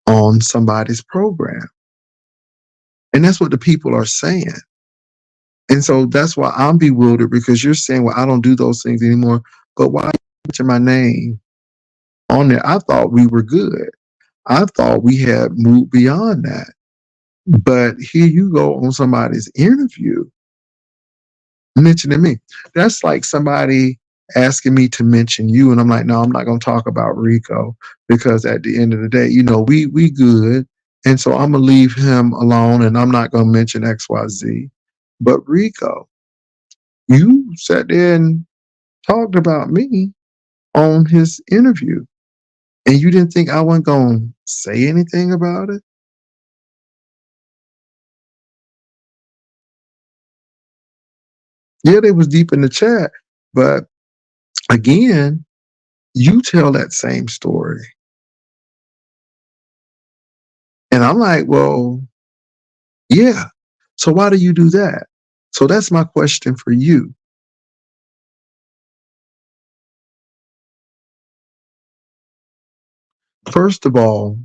on somebody's program? And that's what the people are saying. And so that's why I'm bewildered, because you're saying, well, I don't do those things anymore. But why mention my name on there? I thought we were good. I thought we had moved beyond that. But here you go on somebody's interview mentioning me. That's like somebody asking me to mention you, and I'm like, no, I'm not going to talk about Rico, because at the end of the day, we good, and so I'm gonna leave him alone, and I'm not going to mention XYZ. But Rico, you sat there and talked about me on his interview, and you didn't think I wasn't going to say anything about it? Yeah, they was deep in the chat, but again, you tell that same story. And I'm like, well, yeah. So why do you do that? So that's my question for you. First of all,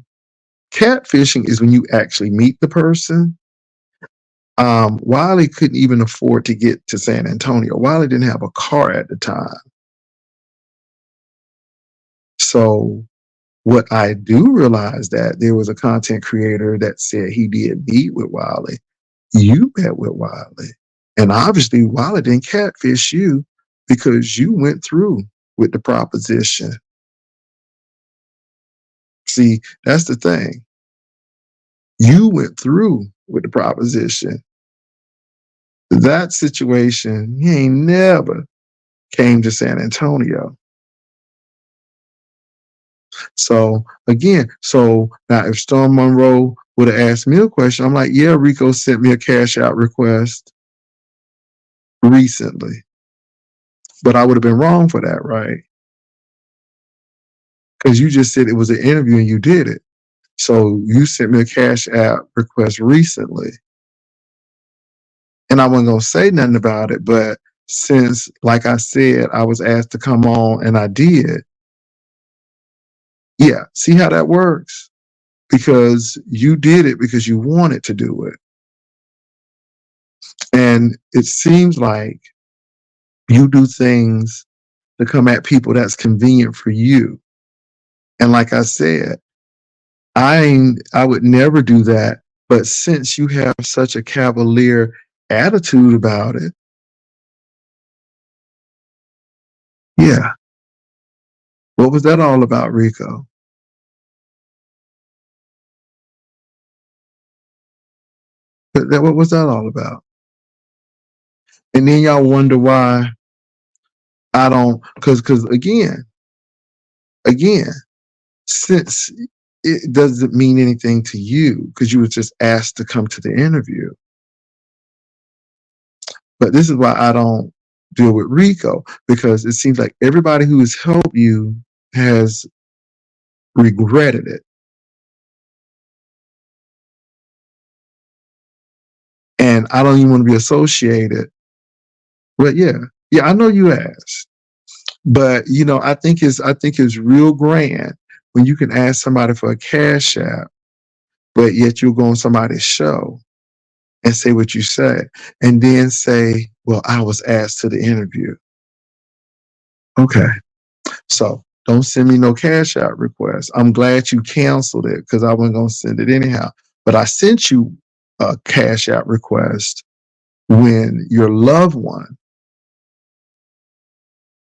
catfishing is when you actually meet the person. Wiley couldn't even afford to get to San Antonio. Wiley didn't have a car at the time. So what I do realize, that there was a content creator that said he did meet with Wiley. You met with Wiley. And obviously Wiley didn't catfish you, because you went through with the proposition. See, that's the thing. You went through with the proposition. That situation, he ain't never came to San Antonio. So again, so now if Storm Monroe would have asked me a question, I'm like, yeah, Rico sent me a cash out request recently. But I would have been wrong for that, right? Because you just said it was an interview and you did it. So you sent me a cash app request recently. And I wasn't going to say nothing about it. But since, like I said, I was asked to come on and I did. Yeah. See how that works? Because you did it because you wanted to do it. And it seems like you do things to come at people that's convenient for you. And like I said, I would never do that. But since you have such a cavalier attitude about it, yeah. What was that all about, Rico? What was that all about? And then y'all wonder why I don't, because again, since it doesn't mean anything to you, because you were just asked to come to the interview. But this is why I don't deal with Rico, because it seems like everybody who has helped you has regretted it. And I don't even want to be associated. But yeah, I know you asked. But I think it's real grand when you can ask somebody for a cash app, but yet you'll go on somebody's show and say what you said, and then say, well, I was asked to the interview. Okay. So don't send me no cash out request. I'm glad you canceled it, because I wasn't going to send it anyhow. But I sent you a cash out request when your loved one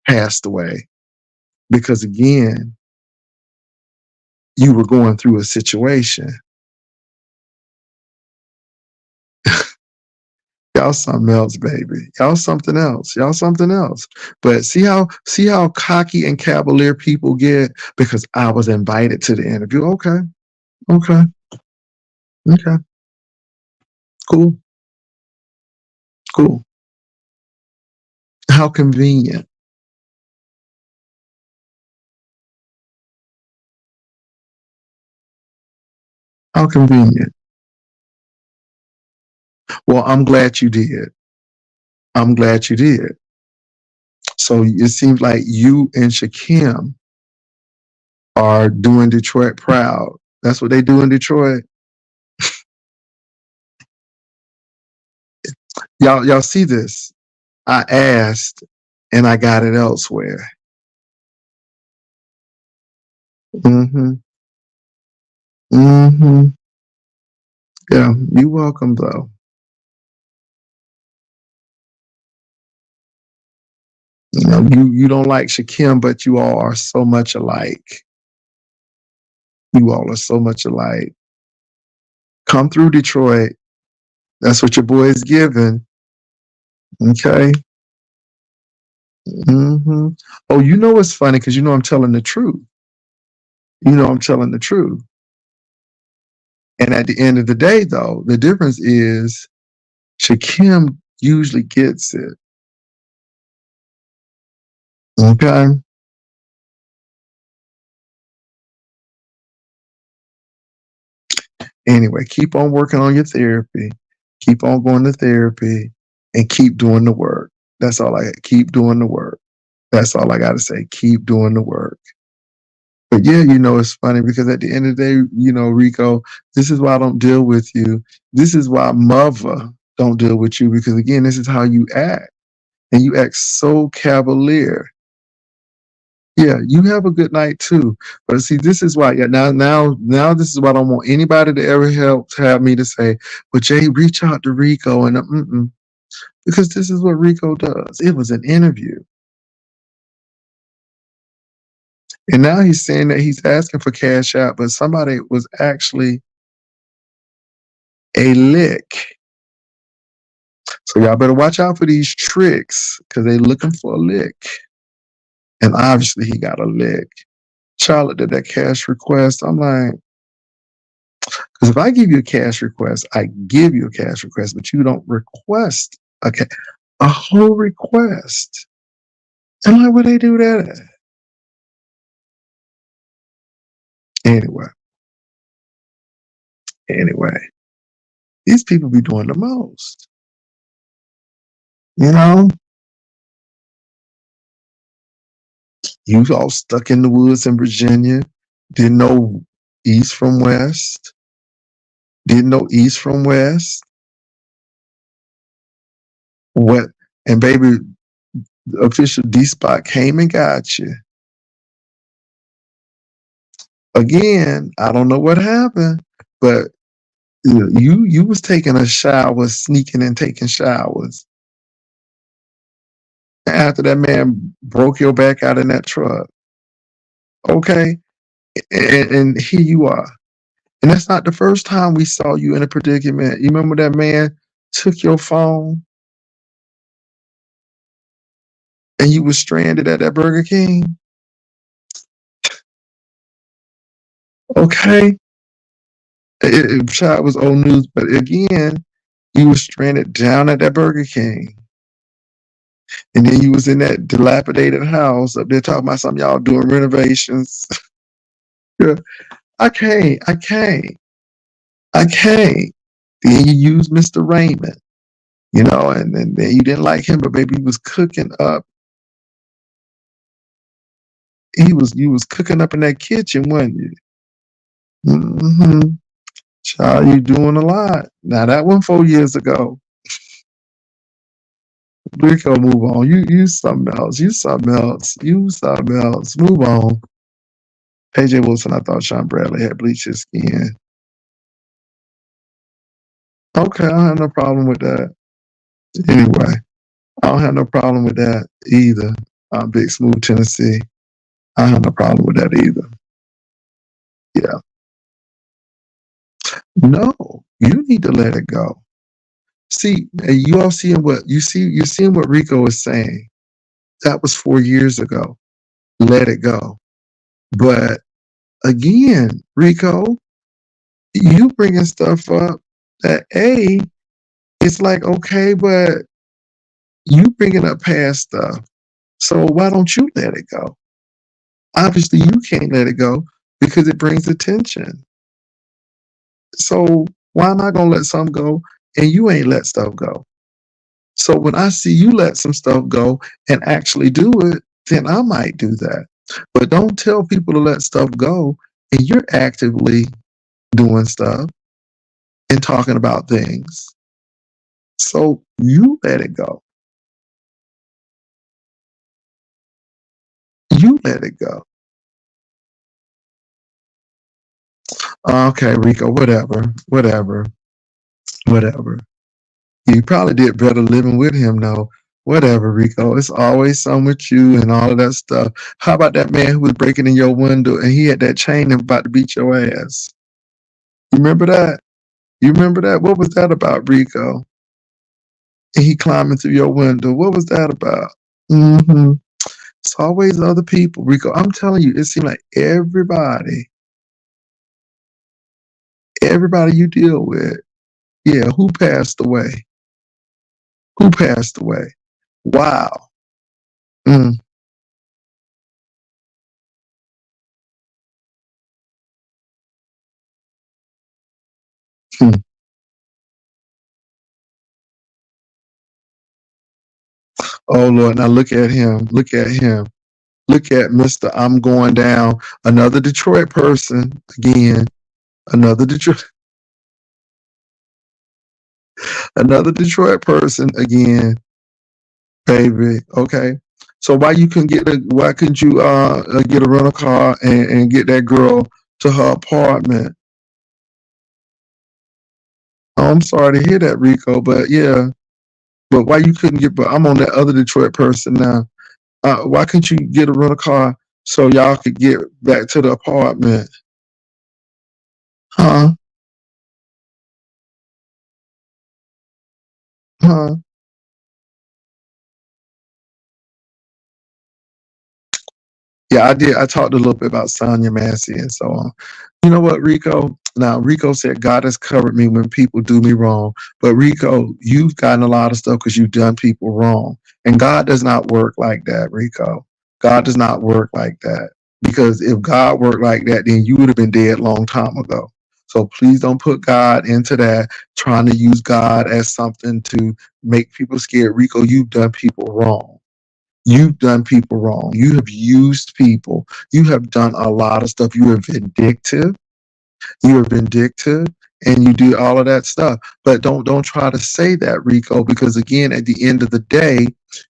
passed away, because again, you were going through a situation. Y'all something else, baby. Y'all something else. Y'all something else. But see how cocky and cavalier people get because I was invited to the interview. Okay. Okay. Okay. Cool. Cool. How convenient. How convenient. Well, I'm glad you did. I'm glad you did. So it seems like you and Shakim are doing Detroit proud. That's what they do in Detroit. Y'all see this? I asked and I got it elsewhere. Mm-hmm. Mm-hmm. Yeah, you're welcome though. You don't like Shakim, but you all are so much alike. You all are so much alike. Come through Detroit. That's what your boy is giving. Okay. Mm-hmm. Oh, you know what's funny? Because you know I'm telling the truth. You know I'm telling the truth. And at the end of the day, though, the difference is Shakim usually gets it. Okay. Anyway, keep on working on your therapy. Keep on going to therapy and keep doing the work. That's all I keep doing the work. That's all I got to say. Keep doing the work. But yeah, it's funny because at the end of the day, Rico, this is why I don't deal with you. This is why mother don't deal with you because again, this is how you act. And you act so cavalier. Yeah, you have a good night too. But see, this is why. Yeah, now, this is what I don't want anybody to ever help to have me to say. Well, Jay, reach out to Rico and because this is what Rico does. It was an interview, and now he's saying that he's asking for cash out, but somebody was actually a lick. So y'all better watch out for these tricks because they looking for a lick, and obviously he got a lick. Charlotte did that cash request. I'm like, because if I give you a cash request, I give you a cash request, but you don't request a whole request. And why would they do that? Anyway, anyway, these people be doing the most. You know, you all stuck in the woods in Virginia, didn't know east from west, didn't know east from west. What? And baby, the official D spot came and got you. Again, I don't know what happened, but you was taking a shower, sneaking and taking showers. After that man broke your back out in that truck, okay, and here you are, and that's not the first time we saw you in a predicament. You remember that man took your phone and you was stranded at that Burger King, okay. Child was old news, but again, you was stranded down at that Burger King. And then you was in that dilapidated house up there talking about something y'all doing renovations. Yeah, I can't. Then you use Mr. Raymond, and then you didn't like him, but baby, he was cooking up. You was cooking up in that kitchen, wasn't you? Mm-hmm. Child, you doing a lot. Now that one 4 years ago. Rico, move on. You something else. You something else. You something else. Move on. AJ Wilson, I thought Sean Bradley had bleached his skin. Okay, I don't have no problem with that. Anyway, I don't have no problem with that either. Big Smooth Tennessee. I don't have no problem with that either. Yeah. No, you need to let it go. See, you all seeing what you see. You're seeing what Rico is saying. That was 4 years ago. Let it go. But again, Rico, you bringing stuff up that it's like okay, but you bringing up past stuff. So why don't you let it go? Obviously, you can't let it go because it brings attention. So why am I gonna let some go and you ain't let stuff go? So when I see you let some stuff go and actually do it, then I might do that. But don't tell people to let stuff go and you're actively doing stuff and talking about things. So you let it go. You let it go. Okay, Rico, whatever. You probably did better living with him, though. Whatever, Rico. It's always something with you and all of that stuff. How about that man who was breaking in your window and he had that chain and about to beat your ass? You remember that? You remember that? What was that about, Rico? And he climbing through your window. What was that about? Mm-hmm. It's always other people, Rico. I'm telling you, it seems like everybody you deal with, yeah, who passed away? Who passed away? Wow. Mm. Hmm. Oh Lord, now look at him. Look at him. Look at Mr. I'm going down. Another Detroit person again. Another Detroit another Detroit person again, baby. Okay. So why couldn't you get a rental car and get that girl to her apartment? Oh, I'm sorry to hear that, Rico, but yeah. But why you couldn't get but I'm on that other Detroit person now. Why couldn't you get a rental car so y'all could get back to the apartment? Huh? Huh? Yeah, I did. I talked a little bit about Sonya Massey and so on. You know what, Rico? Now, Rico said, God has covered me when people do me wrong. But Rico, you've gotten a lot of stuff because you've done people wrong. And God does not work like that, Rico. God does not work like that. Because if God worked like that, then you would have been dead long time ago. So please don't put God into that, trying to use God as something to make people scared. Rico, you've done people wrong. You've done people wrong. You have used people. You have done a lot of stuff. You are vindictive. You are vindictive, and you do all of that stuff. But don't try to say that, Rico, because again, at the end of the day,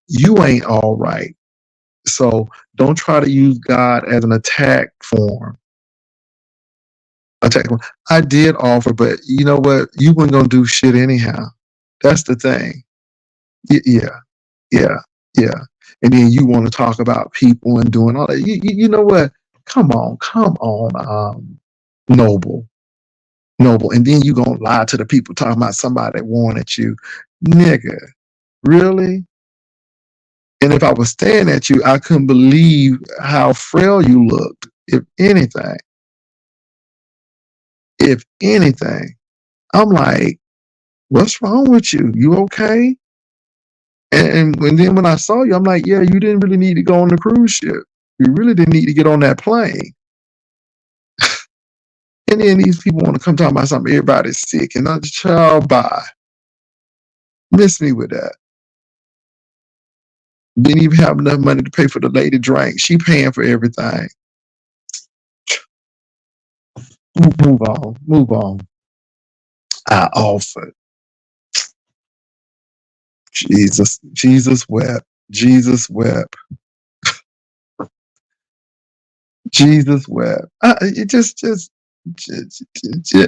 you ain't all right. So don't try to use God as an attack form. Attack form. I did offer, but you know what? You weren't gonna do shit anyhow. That's the thing. Yeah, yeah, yeah. And then you want to talk about people and doing all that. You know what? Come on, noble, noble. And then you gonna lie to the people talking about somebody that wanted you, nigga. Really? And if I was staring at you, I couldn't believe how frail you looked. If anything, I'm like, what's wrong with you? You okay? And then when I saw you, I'm like, yeah, you didn't really need to go on the cruise ship. You really didn't need to get on that plane. And then these people want to come talk about something, everybody's sick. And I just, child, bye. Miss me with that. Didn't even have enough money to pay for the lady drink. She paying for everything. Move on. Move on. I offered. Jesus wept. Jesus wept. Jesus wept. It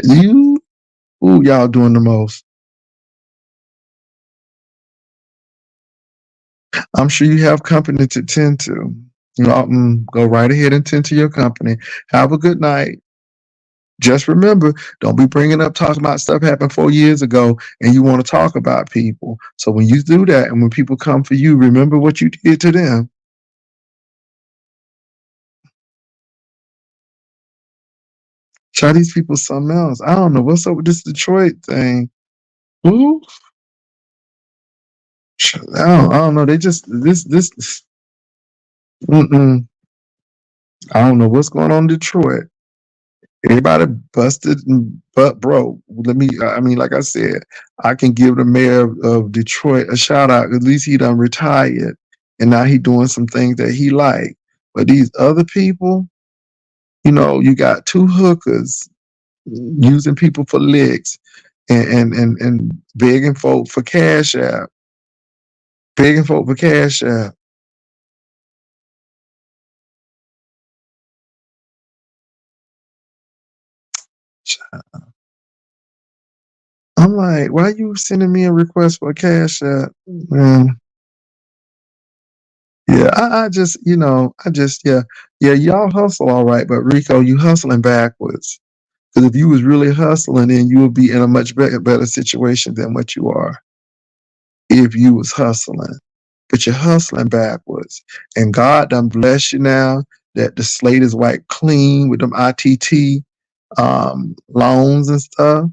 you, ooh, y'all doing the most. I'm sure you have company to tend to. Go right ahead and tend to your company. Have a good night. Just remember, don't be bringing up talking about stuff happened 4 years ago and you want to talk about people. So when you do that and when people come for you, remember what you did to them. Try these people something else. I don't know what's up with this Detroit thing. Who? I don't know. They just this. Mm-mm. I don't know what's going on in Detroit. Everybody busted, but bro, let me. I mean, like I said, I can give the mayor of Detroit a shout out. At least he done retired, and now he doing some things that he like. But these other people, you got two hookers using people for licks, and begging folk for cash out, begging folk for cash out. I'm like, why you sending me a request for a cash out? Man, yeah, I just, yeah, y'all hustle all right, but Rico, you hustling backwards. Because if you was really hustling, then you would be in a much better situation than what you are if you was hustling. But you're hustling backwards. And God done bless you now that the slate is wiped clean with them ITT loans and stuff.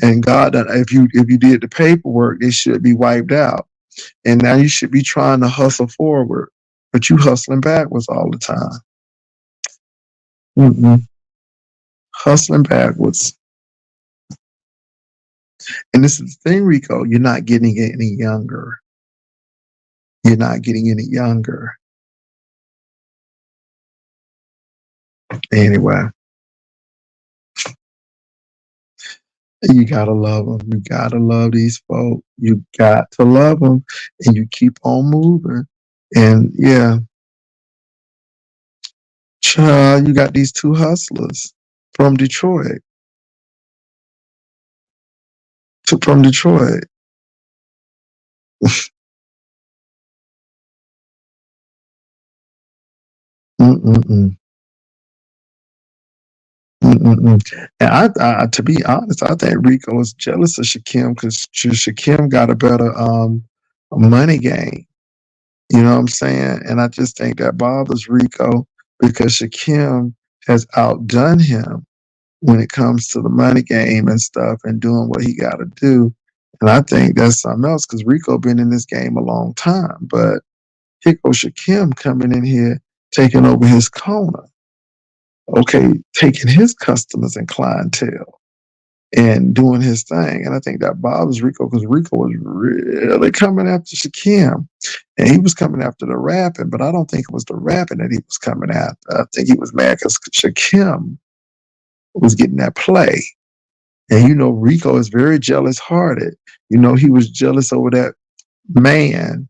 And God done, if you did the paperwork, it should be wiped out. And now you should be trying to hustle forward, but you hustling backwards all the time. Mm-mm. Hustling backwards. And this is the thing, Rico, you're not getting any younger. You're not getting any younger. Anyway, you gotta love them. You gotta love these folks. You got to love them, and you keep on moving. And yeah, child, you got these two hustlers from Detroit. From Detroit. Mm-mm-mm. Mm-mm-mm. And to be honest, I think Rico is jealous of Shakim because Shakim got a better money game. You know what I'm saying? And I just think that bothers Rico because Shakim has outdone him when it comes to the money game and stuff and doing what he got to do. And I think that's something else because Rico been in this game a long time, but here goes Shakim coming in here taking over his corner. Okay, taking his customers and clientele and doing his thing. And I think that bothers Rico because Rico was really coming after Shakim. And he was coming after the rapping, but I don't think it was the rapping that he was coming after. I think he was mad because Shakim was getting that play. And Rico is very jealous hearted. He was jealous over that man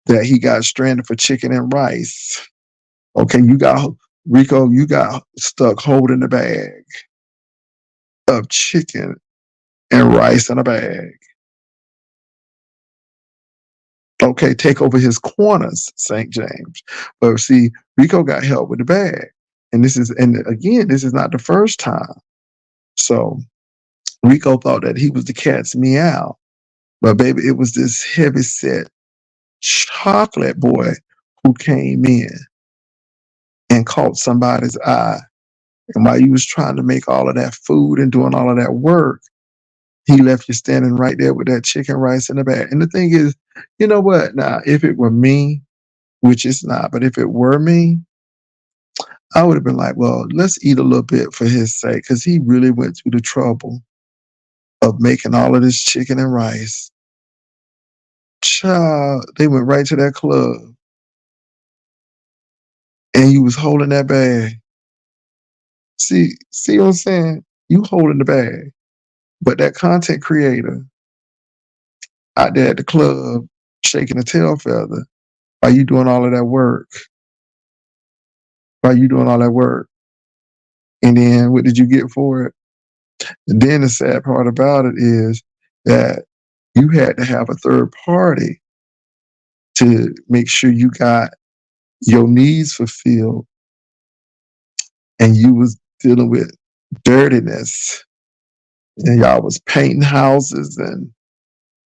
that he got stranded for chicken and rice. Okay, you got stuck holding the bag of chicken and rice in a bag. Okay, take over his corners, St. James. But see, Rico got help with the bag. And again, this is not the first time. So Rico thought that he was the cat's meow. But baby, it was this heavy set chocolate boy who came in and caught somebody's eye. And while you was trying to make all of that food and doing all of that work, he left you standing right there with that chicken rice in the bag. And the thing is, you know what? Now, if it were me, which it's not, but if it were me, I would have been like, well, let's eat a little bit for his sake, because he really went through the trouble of making all of this chicken and rice. Child, they went right to that club and you was holding that bag. See what I'm saying? You holding the bag. But that content creator out there at the club shaking a tail feather while you doing all of that work. While you doing all that work. And then what did you get for it? And then the sad part about it is that you had to have a third party to make sure you got your needs fulfilled and you was dealing with dirtiness. And y'all was painting houses and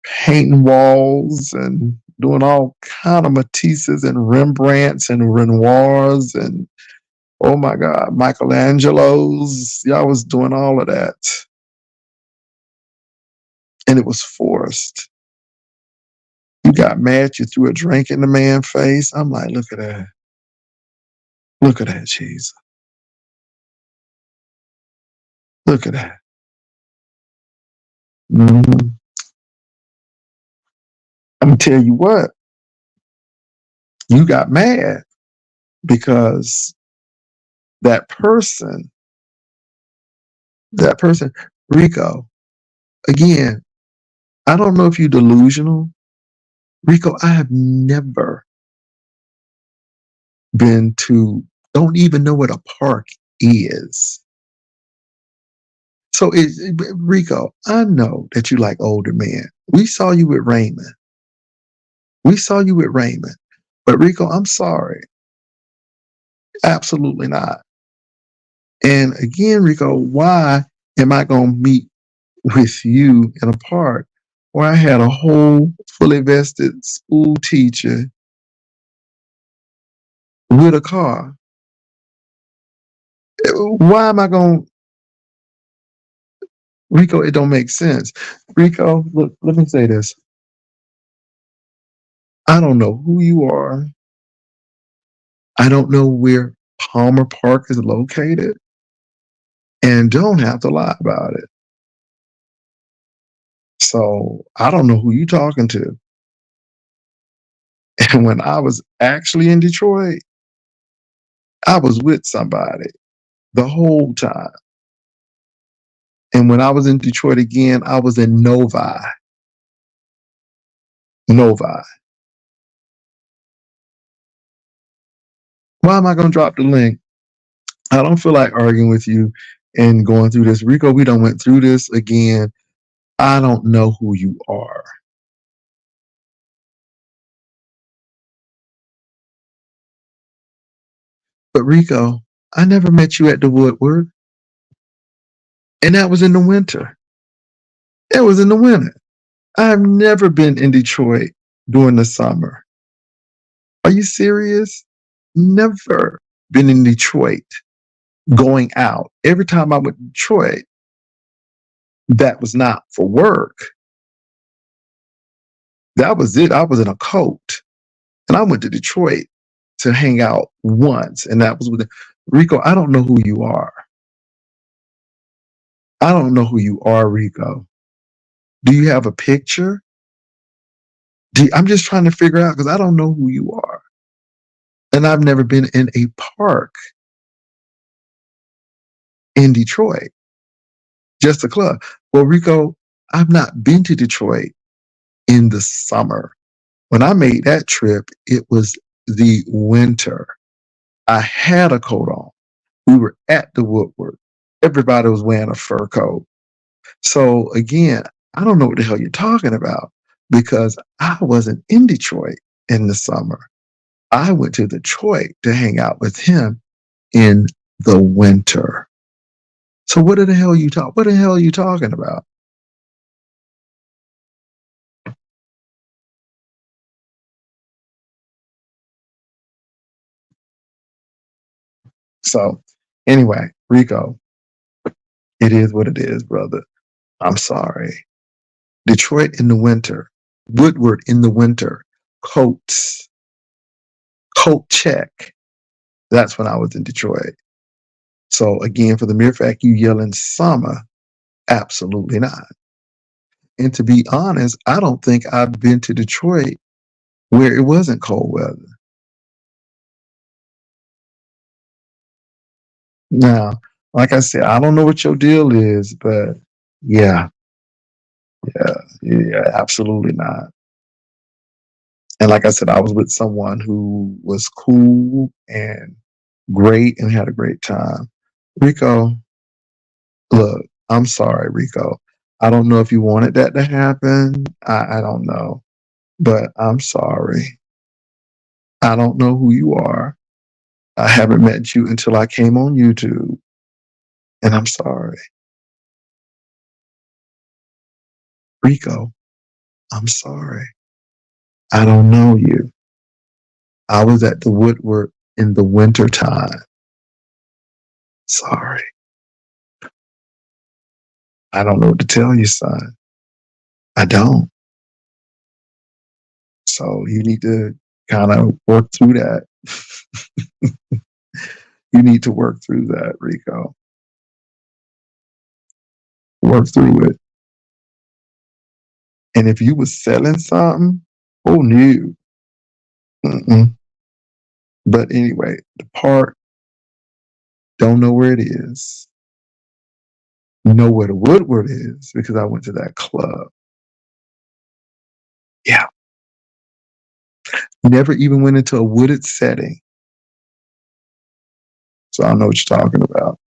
painting walls and doing all kind of Matisses and Rembrandts and Renoirs and oh my God, Michelangelos. Y'all was doing all of that. And it was forced. You got mad, you threw a drink in the man's face. I'm like, look at that. Look at that, Jesus. Look at that. Mhm. I'm gonna tell you what, you got mad because that person, that person, Rico, again, I don't know if you're delusional. Rico, I have never been to, don't even know what a park is. So, Rico, I know that you like older men. We saw you with Raymond. We saw you with Raymond. But Rico, I'm sorry. Absolutely not. And again, Rico, why am I going to meet with you in a park where I had a whole fully vested school teacher with a car? Why am I going, Rico, it don't make sense. Rico, look, let me say this. I don't know who you are. I don't know where Palmer Park is located. And don't have to lie about it. So I don't know who you talking to. And when I was actually in Detroit, I was with somebody the whole time. And when I was in Detroit again, I was in Novi. Novi. Why am I going to drop the link? I don't feel like arguing with you and going through this. Rico, we done went through this again. I don't know who you are. But Rico, I never met you at the Woodward. And that was in the winter. It was in the winter. I've never been in Detroit during the summer. Are you serious? Never been in Detroit going out. Every time I went to Detroit, that was not for work. That was it. I was in a coat. And I went to Detroit to hang out once. And that was with Rico. I don't know who you are. I don't know who you are, Rico. Do you have a picture? I'm just trying to figure out because I don't know who you are. And I've never been in a park in Detroit, just a club. Well, Rico, I've not been to Detroit in the summer. When I made that trip, it was the winter. I had a coat on. We were at the Woodward. Everybody was wearing a fur coat. So again, I don't know what the hell you're talking about because I wasn't in Detroit in the summer. I went to Detroit to hang out with him in the winter. So what the hell what the hell are you talking about? So anyway, Rico, it is what it is, brother. I'm sorry. Detroit in the winter, Woodward in the winter, coats, coat check. That's when I was in Detroit. So again, for the mere fact you yelling summer, absolutely not. And to be honest, I don't think I've been to Detroit where it wasn't cold weather. Now, like I said, I don't know what your deal is, but yeah, yeah, absolutely not. And like I said, I was with someone who was cool and great and had a great time. Rico, look, I'm sorry, Rico. I don't know if you wanted that to happen. I don't know, but I'm sorry. I don't know who you are. I haven't met you until I came on YouTube. And I'm sorry. Rico, I'm sorry. I don't know you. I was at the Woodward in the winter time. Sorry. I don't know what to tell you, son. I don't. So you need to kind of work through that. You need to work through that, Rico. Work through it. And if you was selling something, oh no. Mm-mm. But anyway, the part, don't know where it is. Know where the Woodward is because I went to that club. Yeah. Never even went into a wooded setting. So I don't know what you're talking about.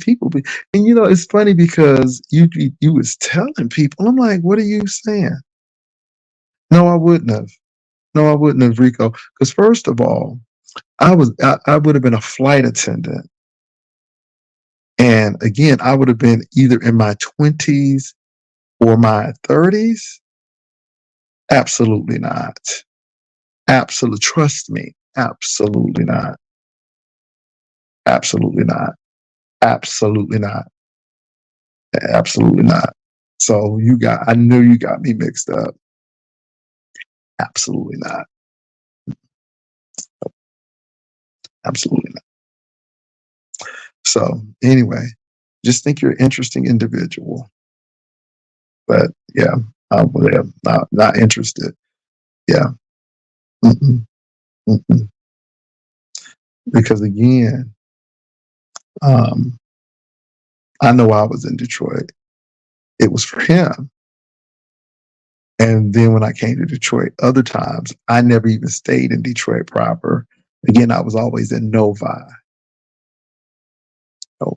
People be, and you know, it's funny because you was telling people, I'm like, what are you saying? No, I wouldn't have. No, I wouldn't have, Rico. Because first of all, I would have been a flight attendant. And again, I would have been either in my 20s or my 30s. Absolutely not. Absolutely. Trust me. Absolutely not. Absolutely not. Absolutely not. Absolutely not. So I knew you got me mixed up. Absolutely not. Absolutely not. So anyway, just think you're an interesting individual. But yeah, yeah, not interested. Yeah. Mm-mm, mm-mm. Because again, um, I know I was in Detroit. It was for him. And then when I came to Detroit, other times I never even stayed in Detroit proper. Again, I was always in Novi. Novi.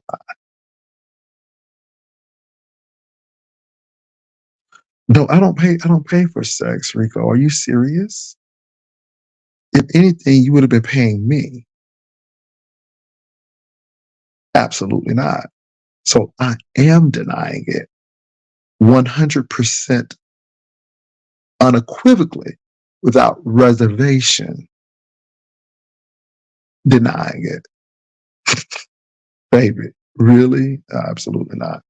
No, I don't pay. I don't pay for sex, Rico. Are you serious? If anything, you would have been paying me. Absolutely not. So I am denying it 100% unequivocally, without reservation, denying it. Baby, really? Absolutely not.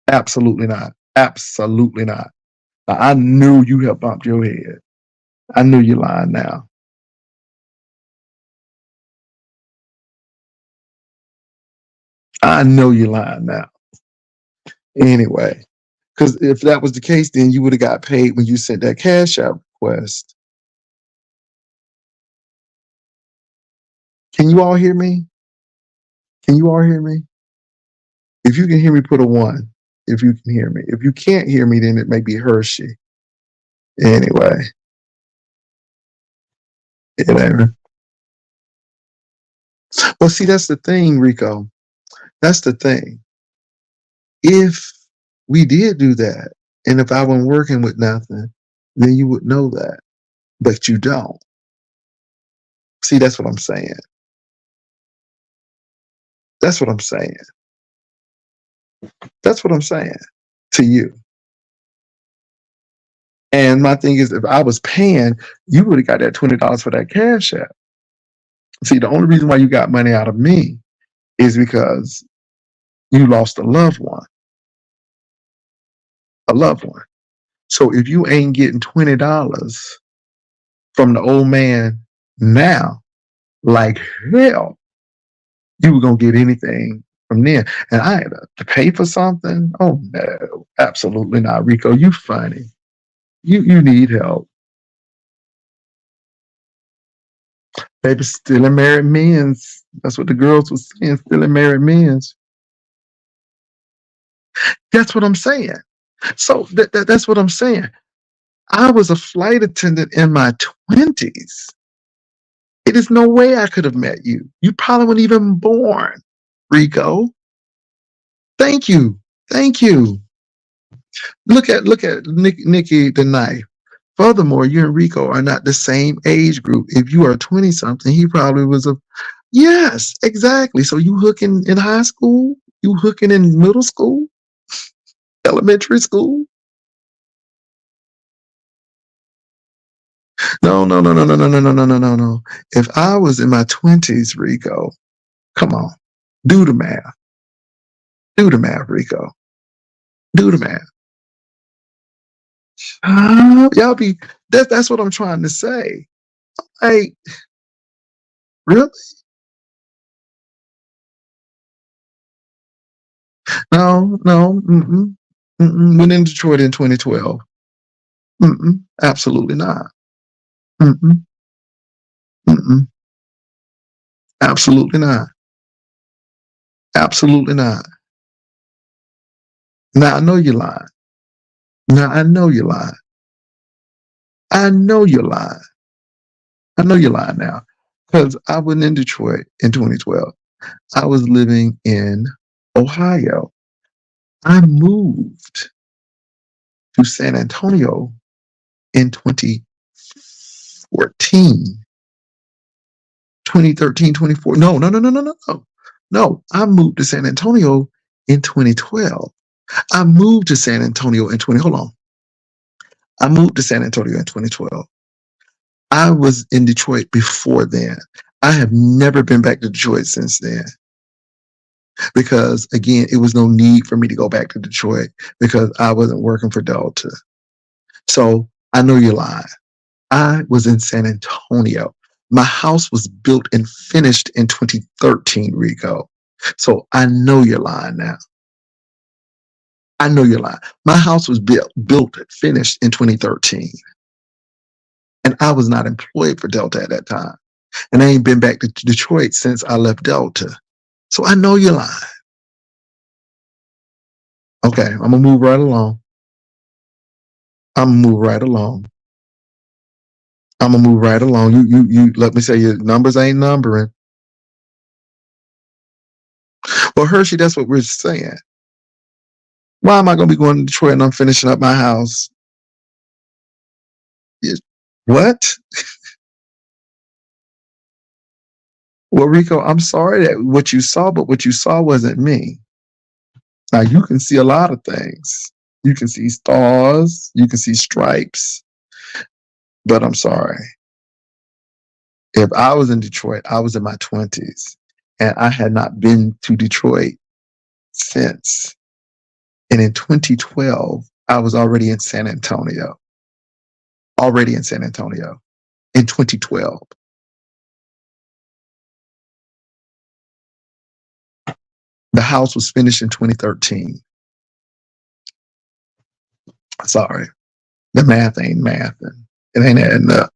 Absolutely not. Absolutely not. I knew you had bumped your head. I knew you lying now. I know you're lying now. Anyway, because if that was the case, then you would have got paid when you sent that cash out request. Can you all hear me? Can you all hear me? If you can hear me, put a one. If you can hear me. If you can't hear me, then it may be Hershey. Anyway, it ain't. Well, see, that's the thing, Rico. That's the thing. If we did do that, and if I wasn't working with nothing, then you would know that. But you don't. See, that's what I'm saying. That's what I'm saying. That's what I'm saying to you. And my thing is, if I was paying, you would have got that $20 for that cash app. See, the only reason why you got money out of me is because you lost a loved one, a loved one. So if you ain't getting $20 from the old man now, like hell, you were gonna get anything from then. And I had to pay for something. Oh no, absolutely not, Rico. You funny. You need help. Baby, still in married men's. That's what the girls were saying. Still in married men's. That's what I'm saying. So that's what I'm saying. I was a flight attendant in my 20s. It is no way I could have met you. You probably weren't even born, Rico. Thank you. Thank you. Look at Nikki the knife. Furthermore, you and Rico are not the same age group. If you are 20 something, he probably was a, yes, exactly. So you hooking in high school, you hooking in middle school, elementary school. No, no, no, no, no, no, no, no, no, no, no, no. If I was in my 20s, Rico, come on, do the math. Do the math, Rico. Do the math. Y'all be, that's what I'm trying to say. Hey, really? No, no, went in Detroit in 2012. Absolutely not. Mm-mm, mm-mm, absolutely not. Absolutely not. Now I know you're lying. Now I know you're lying. I know you're lying. I know you're lying now. Because I went in Detroit in 2012. I was living in Ohio. I moved to San Antonio in 2014, 2013, 2014. No, no, no, no, no, no, no. No, I moved to San Antonio in 2012. I moved to San Antonio in 20. Hold on. I moved to San Antonio in 2012. I was in Detroit before then. I have never been back to Detroit since then because, again, it was no need for me to go back to Detroit because I wasn't working for Delta. So I know you're lying. I was in San Antonio. My house was built and finished in 2013, Rico. So I know you're lying now. I know you're lying. My house was built, finished in 2013. And I was not employed for Delta at that time. And I ain't been back to Detroit since I left Delta. So I know you're lying. Okay, I'm gonna move right along. I'm gonna move right along. I'm gonna move right along. You. Let me say your numbers ain't numbering. Well, Hershey, that's what we're saying. Why am I gonna be going to Detroit and I'm finishing up my house? What? Well, Rico, I'm sorry that what you saw, but what you saw wasn't me. Now you can see a lot of things. You can see stars, you can see stripes, but I'm sorry. If I was in Detroit, I was in my 20s and I had not been to Detroit since. And in 2012, I was already in San Antonio. Already in San Antonio in 2012. The house was finished in 2013. Sorry. The math ain't mathing. It ain't adding up.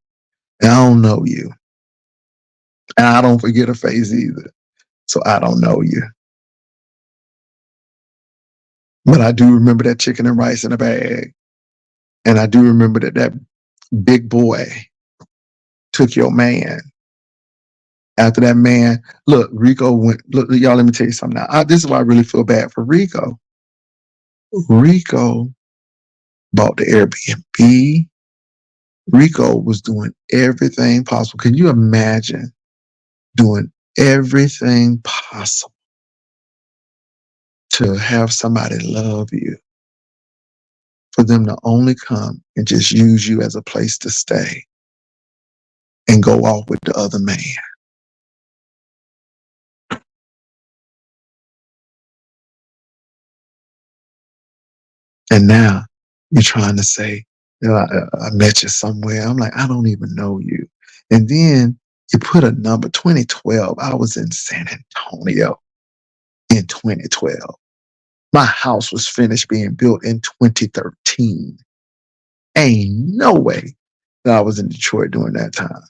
And I don't know you. And I don't forget a face either. So I don't know you. But I do remember that chicken and rice in a bag. And I do remember that big boy took your man. After that man, look, Rico went, look, y'all, let me tell you something now. This is why I really feel bad for Rico. Rico bought the Airbnb. Rico was doing everything possible. Can you imagine doing everything possible to have somebody love you, for them to only come and just use you as a place to stay and go off with the other man? And now you're trying to say, I met you somewhere. I'm like, I don't even know you. And then you put a number, 2012. I was in San Antonio in 2012. My house was finished being built in 2013. Ain't no way that I was in Detroit during that time.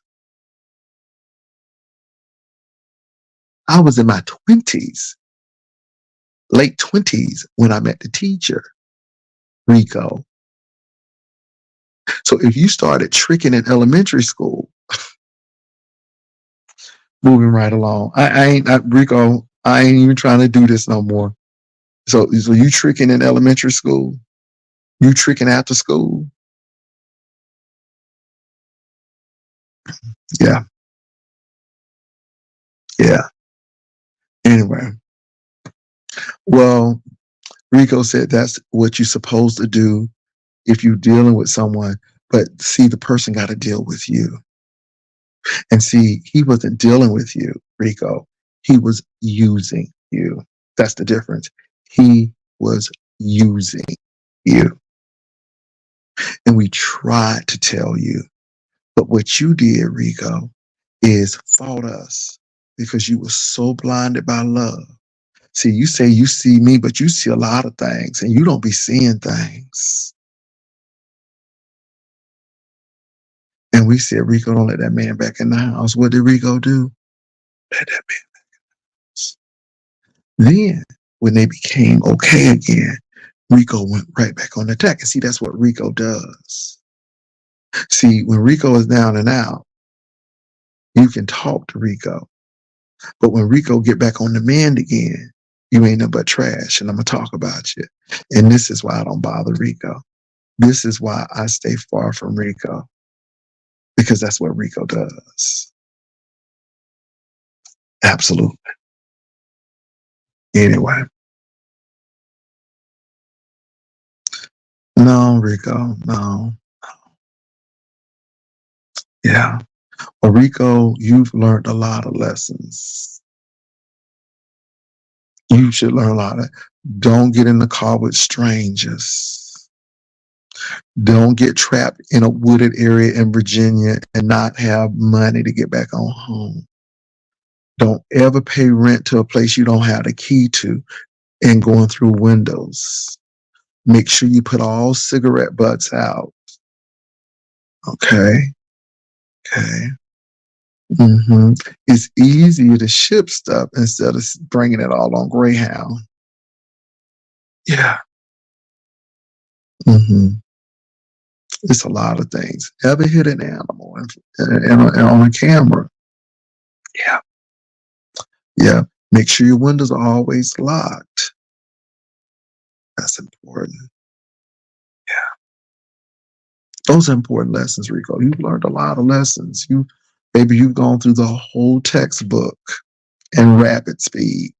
I was in my 20s, late 20s when I met the teacher, Rico. So if you started tricking in elementary school, moving right along, Rico, I ain't even trying to do this no more. So you tricking in elementary school? You tricking after school? Yeah. Yeah. Anyway, well, Rico said that's what you're supposed to do if you're dealing with someone. But see, the person got to deal with you. And see, he wasn't dealing with you, Rico. He was using you. That's the difference. He was using you. And we tried to tell you. But what you did, Rico, is fought us because you were so blinded by love. See, you say you see me, but you see a lot of things and you don't be seeing things. And we said, Rico, don't let that man back in the house. What did Rico do? Let that man. Then, when they became okay again, Rico went right back on the attack. And see, that's what Rico does. See, when Rico is down and out, you can talk to Rico. But when Rico get back on the mend again, you ain't nothing but trash. And I'm going to talk about you. And this is why I don't bother Rico. This is why I stay far from Rico. Because that's what Rico does. Absolutely. Anyway. No, Rico. No. Yeah. Well, Rico, you've learned a lot of lessons. You should learn a lot of. Don't get in the car with strangers. Don't get trapped in a wooded area in Virginia and not have money to get back on home. Don't ever pay rent to a place you don't have the key to and going through windows. Make sure you put all cigarette butts out. Okay. Okay. It's easier to ship stuff instead of bringing it all on Greyhound. Yeah. It's a lot of things. Ever hit an animal on a camera? Yeah. Yeah. Make sure your windows are always locked. That's important. Yeah. Those are important lessons, Rico. You've learned a lot of lessons. Maybe you've gone through the whole textbook in rapid speed.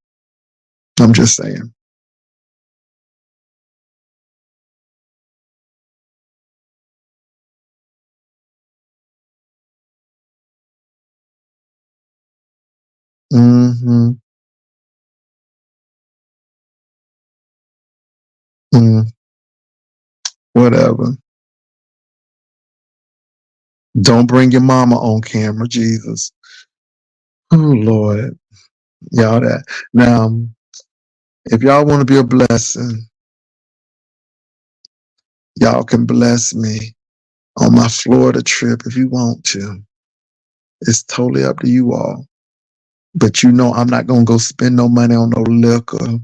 I'm just saying. Mm-hmm. Mm, whatever. Don't bring your mama on camera, Jesus. Oh Lord. Y'all that now if y'all want to be a blessing, y'all can bless me on my Florida trip if you want to. It's totally up to you all. But you know I'm not gonna go spend no money on no liquor.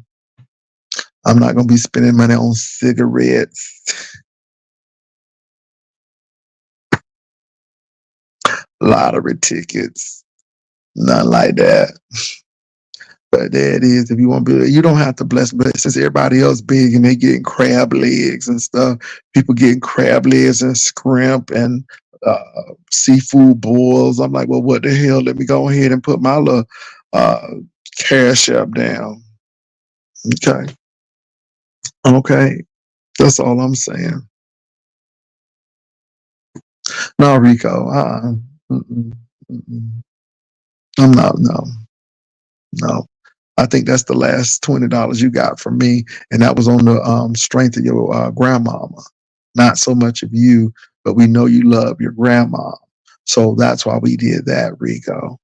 I'm not gonna be spending money on cigarettes, lottery tickets, nothing like that. But there it is. If you want to be, you don't have to bless. But since everybody else big and they getting crab legs and stuff, people getting crab legs and scrimp and seafood boils. I'm like, well, what the hell? Let me go ahead and put my little uh, cash up down. Okay, okay. That's all I'm saying. No, Rico. Mm-mm, mm-mm. I'm not. No, no. I think that's the last $20 you got from me, and that was on the strength of your grandmama. Not so much of you, but we know you love your grandma, so that's why we did that, Rico.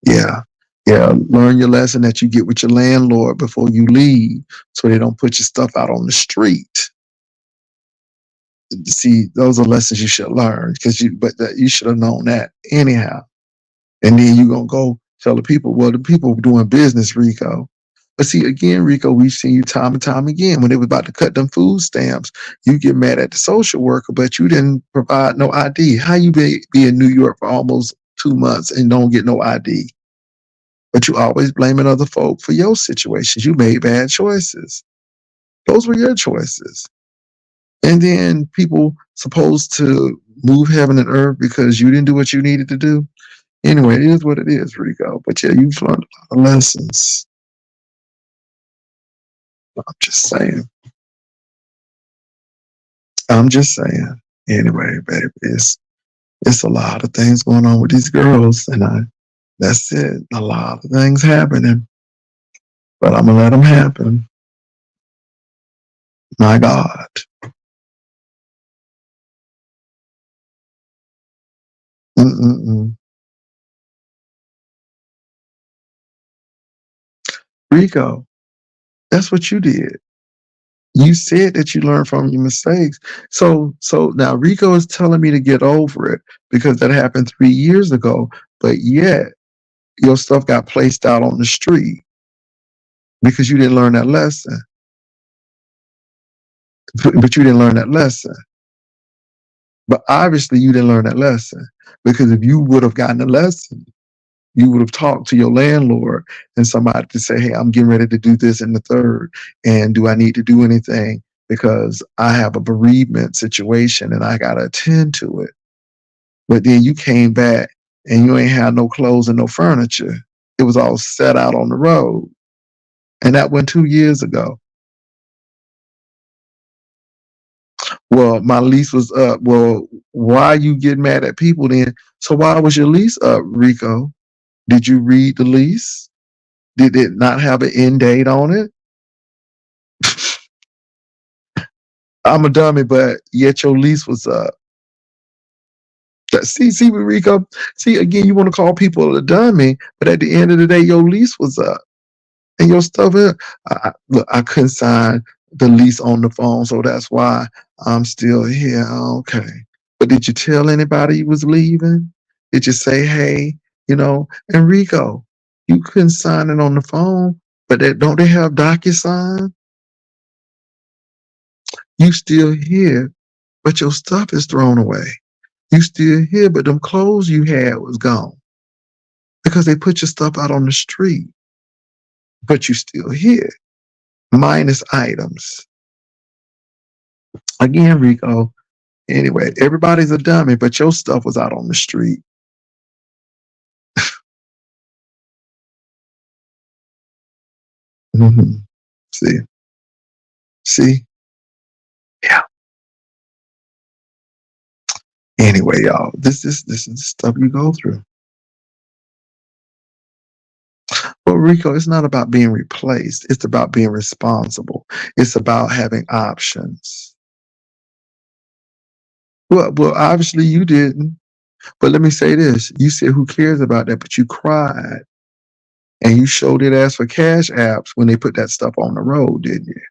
Yeah, yeah. Learn your lesson that you get with your landlord before you leave, so they don't put your stuff out on the street. See, those are lessons you should learn because you should have known that anyhow. And then you're going to go tell the people, well, the people doing business, Rico. But see, again, Rico, we've seen you time and time again. When they were about to cut them food stamps, you get mad at the social worker, but you didn't provide no ID. How you be in New York for almost 2 months and don't get no ID? But you always blaming other folk for your situations. You made bad choices. Those were your choices. And then people supposed to move heaven and earth because you didn't do what you needed to do. Anyway, it is what it is, Rico. But yeah, you've learned a lot of lessons. I'm just saying. I'm just saying. Anyway, baby, it's a lot of things going on with these girls, and that's it. A lot of things happening, but I'm gonna let them happen. My God. Mm-mm-mm. Rico, that's what you did. You said that you learned from your mistakes. So now Rico is telling me to get over it because that happened 3 years ago. But yet your stuff got placed out on the street because you didn't learn that lesson. But you didn't learn that lesson. But obviously you didn't learn that lesson because if you would have gotten the lesson, you would have talked to your landlord and somebody to say, hey, I'm getting ready to do this in the third. And do I need to do anything? Because I have a bereavement situation and I got to attend to it. But then you came back and you ain't had no clothes and no furniture. It was all set out on the road. And that went 2 years ago. Well, my lease was up. Well, why you get mad at people then? So why was your lease up, Rico? Did you read the lease? Did it not have an end date on it? I'm a dummy, but yet your lease was up. See, Rico. See, again, you want to call people a dummy, but at the end of the day, your lease was up and your stuff. Look, I couldn't sign the lease on the phone, so that's why I'm still here. Okay, but did you tell anybody you was leaving? Did you say, hey, Enrico, you couldn't sign it on the phone, but don't they have DocuSign? You still here, but your stuff is thrown away. You still here, but them clothes you had was gone because they put your stuff out on the street, but you still here, minus items. Again, Rico, anyway, everybody's a dummy, but your stuff was out on the street. Mm-hmm. See, see, yeah. Anyway, y'all, this is the stuff you go through. But Rico, it's not about being replaced. It's about being responsible. It's about having options. Well, obviously you didn't. But let me say this: you said who cares about that, but you cried and you showed it as for cash apps when they put that stuff on the road, didn't you?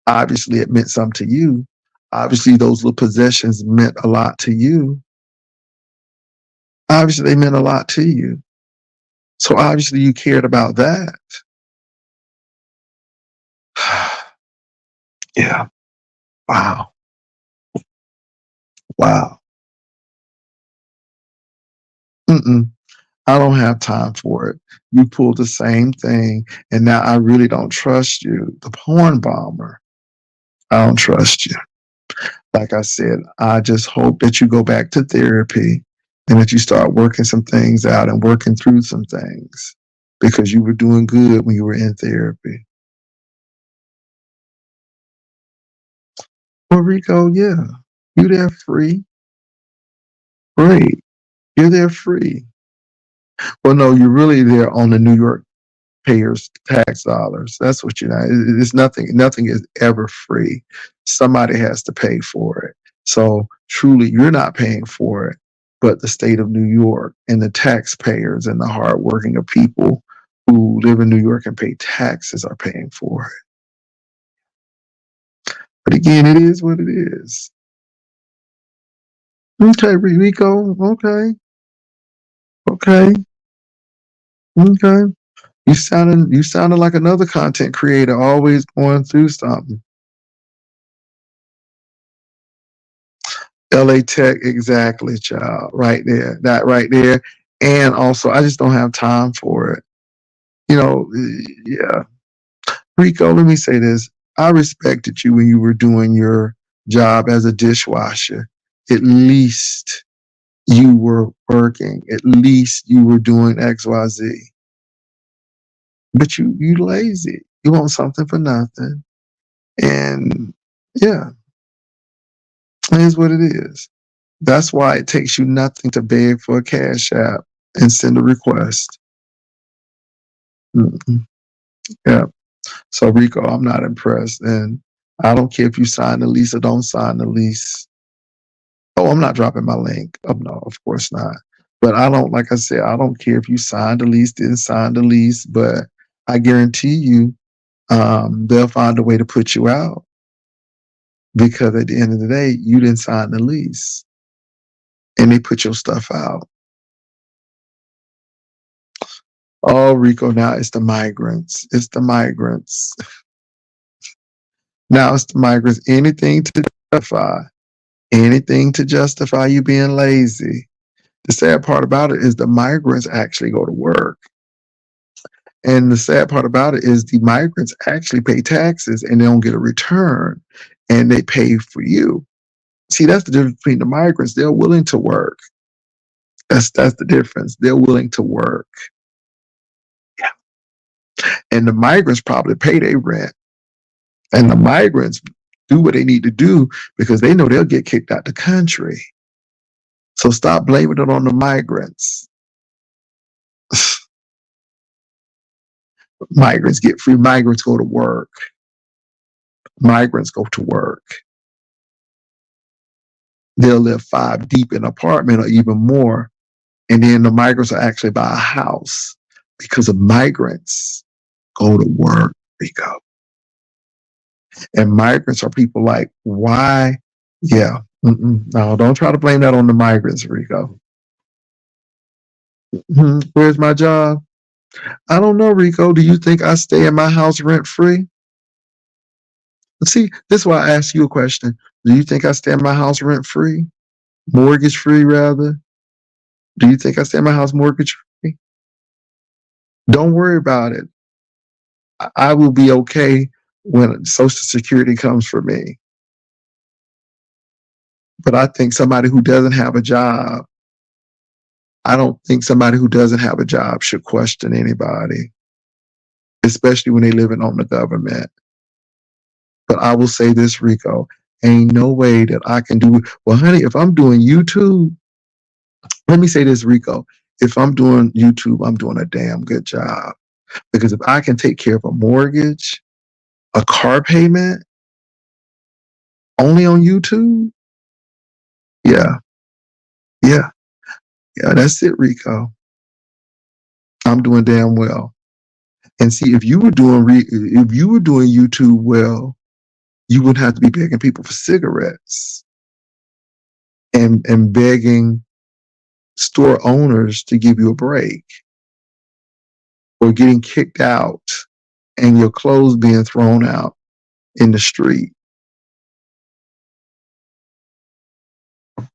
Obviously, it meant something to you. Obviously, those little possessions meant a lot to you. Obviously, they meant a lot to you. So obviously, you cared about that. Yeah. Wow. Wow. Mm-mm. I don't have time for it. You pulled the same thing, and now I really don't trust you. The porn bomber. I don't trust you. Like I said, I just hope that you go back to therapy and that you start working some things out and working through some things because you were doing good when you were in therapy. Well, Rico, yeah, you're there free. Great. You're there free. Well, no, you're really there on the New York payers' tax dollars. That's what you know. It's nothing. Nothing is ever free. Somebody has to pay for it. So truly, you're not paying for it, but the state of New York and the taxpayers and the hardworking of people who live in New York and pay taxes are paying for it. But again, it is what it is. Okay, Rico. Okay, okay, okay. You sounded like another content creator, always going through something. LA Tech, exactly, child. Right there. That right there. And also, I just don't have time for it. Yeah. Rico, let me say this. I respected you when you were doing your job as a dishwasher. at least you were working. At least you were doing XYZ. But you lazy. You want something for nothing. And yeah, it is what it is. That's why it takes you nothing to beg for a cash app and send a request. Mm-mm. Yeah. So Rico, I'm not impressed. And I don't care if you sign the lease or don't sign the lease. Oh, I'm not dropping my link. Oh no, of course not. But I don't, like I said, I don't care if you signed the lease, didn't sign the lease, but I guarantee you, they'll find a way to put you out because at the end of the day, you didn't sign the lease and they put your stuff out. Oh, Rico, now it's the migrants. It's the migrants. Now it's the migrants. Anything to justify you being lazy. The sad part about it is the migrants actually go to work. And the sad part about it is the migrants actually pay taxes and they don't get a return and they pay for you. See, that's the difference between the migrants. They're willing to work. That's the difference. They're willing to work. Yeah. And the migrants probably pay their rent. And the migrants do what they need to do because they know they'll get kicked out the country. So stop blaming it on the migrants. Migrants get free. Migrants go to work. Migrants go to work. They'll live 5 deep in an apartment or even more. And then the migrants will actually buy a house because the migrants go to work, Rico. And migrants are people like, why? Yeah. No, don't try to blame that on the migrants, Rico. Where's my job? I don't know, Rico. Do you think I stay in my house rent free? See, this is why I asked you a question. Do you think I stay in my house rent free? Mortgage free, rather? Do you think I stay in my house mortgage free? Don't worry about it. I will be okay when Social Security comes for me. But I think somebody who doesn't have a job, I don't think somebody who doesn't have a job should question anybody, especially when they're living on the government. But I will say this, Rico, ain't no way that I can do, well, honey, if I'm doing YouTube, let me say this, Rico, if I'm doing YouTube, I'm doing a damn good job. Because if I can take care of a mortgage, a car payment, only on YouTube, yeah, yeah, yeah, that's it, Rico. I'm doing damn well. And see, if you were doing YouTube well, you wouldn't have to be begging people for cigarettes and begging store owners to give you a break or getting kicked out and your clothes being thrown out in the street.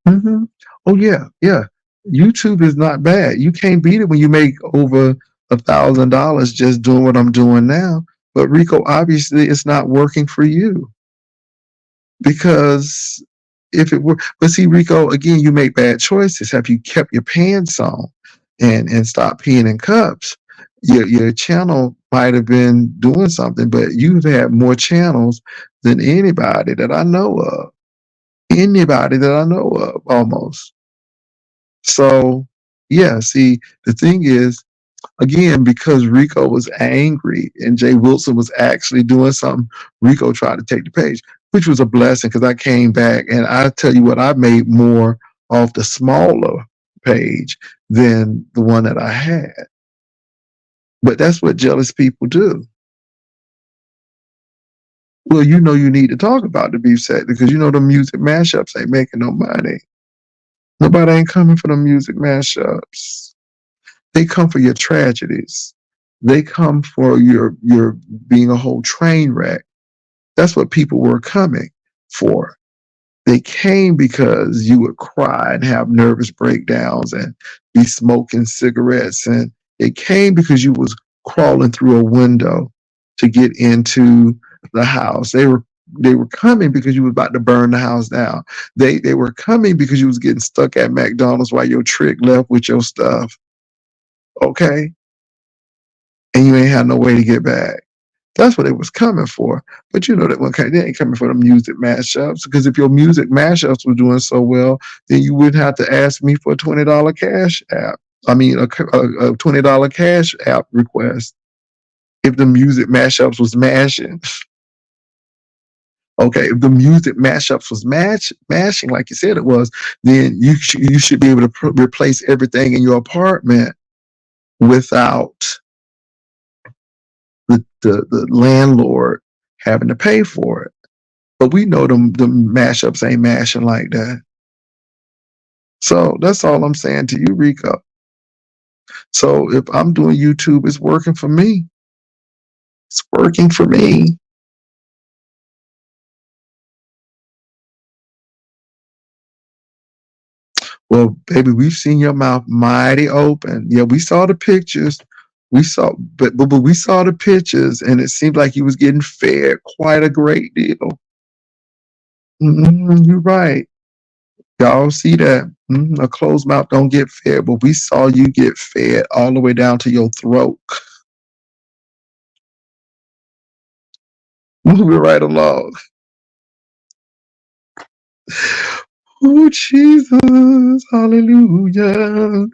Mm-hmm. Oh yeah, yeah. YouTube is not bad. You can't beat it when you make over $1,000 just doing what I'm doing now. But Rico, obviously, it's not working for you because if it were, but see, Rico, again, you make bad choices. Have you kept your pants on and stopped peeing in cups? Your channel might have been doing something, but you've had more channels than anybody that I know of. Anybody that I know of, almost. So, yeah, see, the thing is, again, because Rico was angry and Jay Wilson was actually doing something, Rico tried to take the page, which was a blessing because I came back and I tell you what, I made more off the smaller page than the one that I had. But that's what jealous people do. Well, you know you need to talk about the beef set because you know the music mashups ain't making no money. Nobody ain't coming for the music mashups. They come for your tragedies. They come for your being a whole train wreck. That's what people were coming for. They came because you would cry and have nervous breakdowns and be smoking cigarettes. And it came because you was crawling through a window to get into the house. were coming because you was about to burn the house down. They were coming because you was getting stuck at McDonald's while your trick left with your stuff. Okay, and you ain't had no way to get back. That's what it was coming for. But you know that they ain't coming for the music mashups, because if your music mashups were doing so well, then you wouldn't have to ask me for a $20 cash app. I mean, a $20 cash app request. If the music mashups was mashing, okay, if the music mashups was mashing like you said it was, then you should be able to replace everything in your apartment without the landlord having to pay for it. But we know the mashups ain't mashing like that. So that's all I'm saying to you, Rico. So if I'm doing YouTube, it's working for me. It's working for me. Well, baby, we've seen your mouth mighty open. Yeah, we saw the pictures. But we saw the pictures, and it seemed like you was getting fed quite a great deal. You're right. Y'all see that? A closed mouth don't get fed, but we saw you get fed all the way down to your throat. Moving right along. Oh, Jesus. Hallelujah.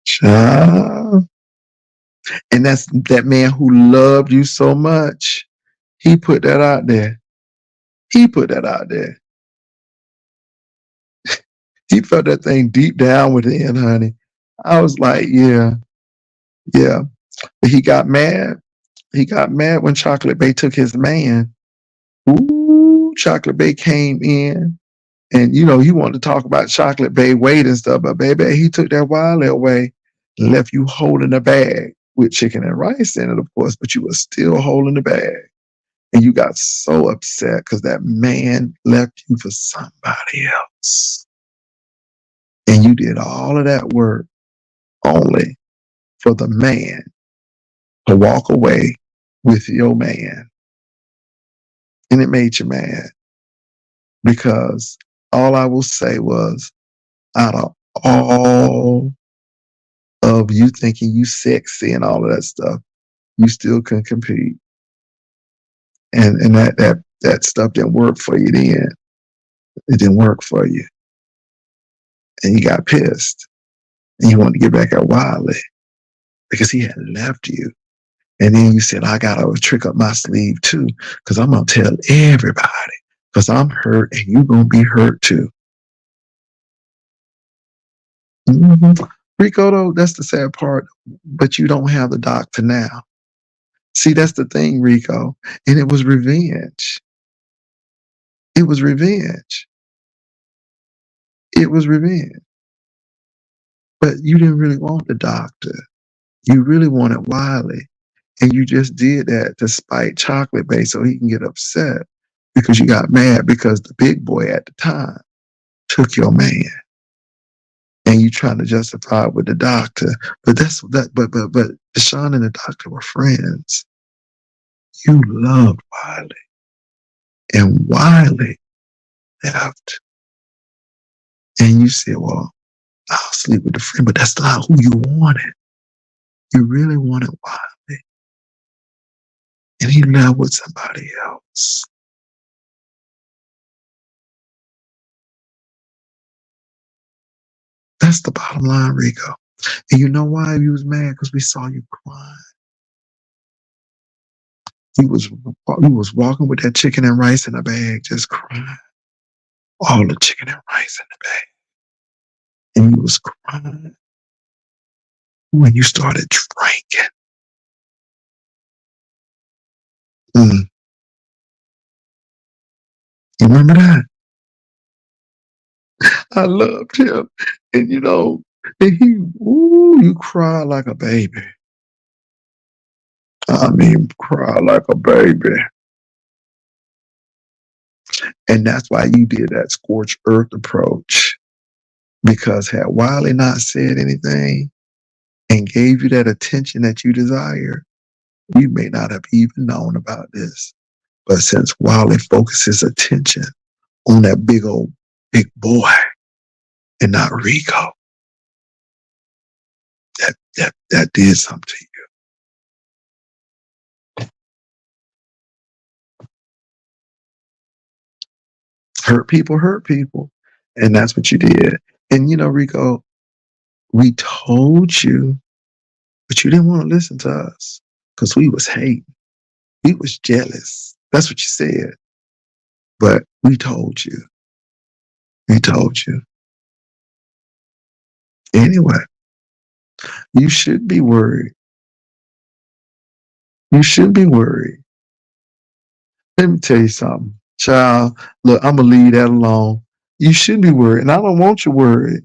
Child. And that's that man who loved you so much. He put that out there. He put that out there. He felt that thing deep down within, honey. I was like, yeah, yeah. But he got mad. He got mad when Chocolate Bay took his man. Ooh, Chocolate Bay came in, and he wanted to talk about Chocolate Bay weight and stuff, but baby, he took that wallet away and left you holding a bag with chicken and rice in it, of course, but you were still holding the bag. And you got so upset because that man left you for somebody else. And you did all of that work only for the man to walk away with your man. And it made you mad, because all I will say was, out of all of you thinking you sexy and all of that stuff, you still couldn't compete. And that stuff didn't work for you then. It didn't work for you. And you got pissed. And you wanted to get back at Wiley because he had left you. And then you said, I got a trick up my sleeve too, because I'm going to tell everybody, because I'm hurt and you're going to be hurt too. Rico, though, that's the sad part, but you don't have the doctor now. See, that's the thing, Rico. And it was revenge. It was revenge. It was revenge. But you didn't really want the doctor. You really wanted Wiley. And you just did that to spite Chocolate Bay so he can get upset, because you got mad because the big boy at the time took your man. And you trying to justify it with the doctor. But but Deshaun and the doctor were friends. You loved Wiley. And Wiley left. And you said, well, I'll sleep with the friend, but that's not who you wanted. You really wanted Wiley. And he left with somebody else. That's the bottom line, Rico. And you know why he was mad? Because we saw you crying. He was walking with that chicken and rice in a bag, just crying. All the chicken and rice in the bag. And he was crying when you started drinking. You remember that? I loved him. And and you cry like a baby. I mean, cry like a baby. And that's why you did that scorched earth approach. Because had Wiley not said anything and gave you that attention that you desired, We may not have even known about this. But since Wally focuses attention on that big boy and not Rico, that did something to you. Hurt people. And that's what you did. And Rico, we told you, but you didn't want to listen to us because we was hating. We was jealous. That's what you said. But we told you. We told you. Anyway, you should be worried. You should be worried. Let me tell you something. Child, look, I'm going to leave that alone. You should be worried. And I don't want you worried.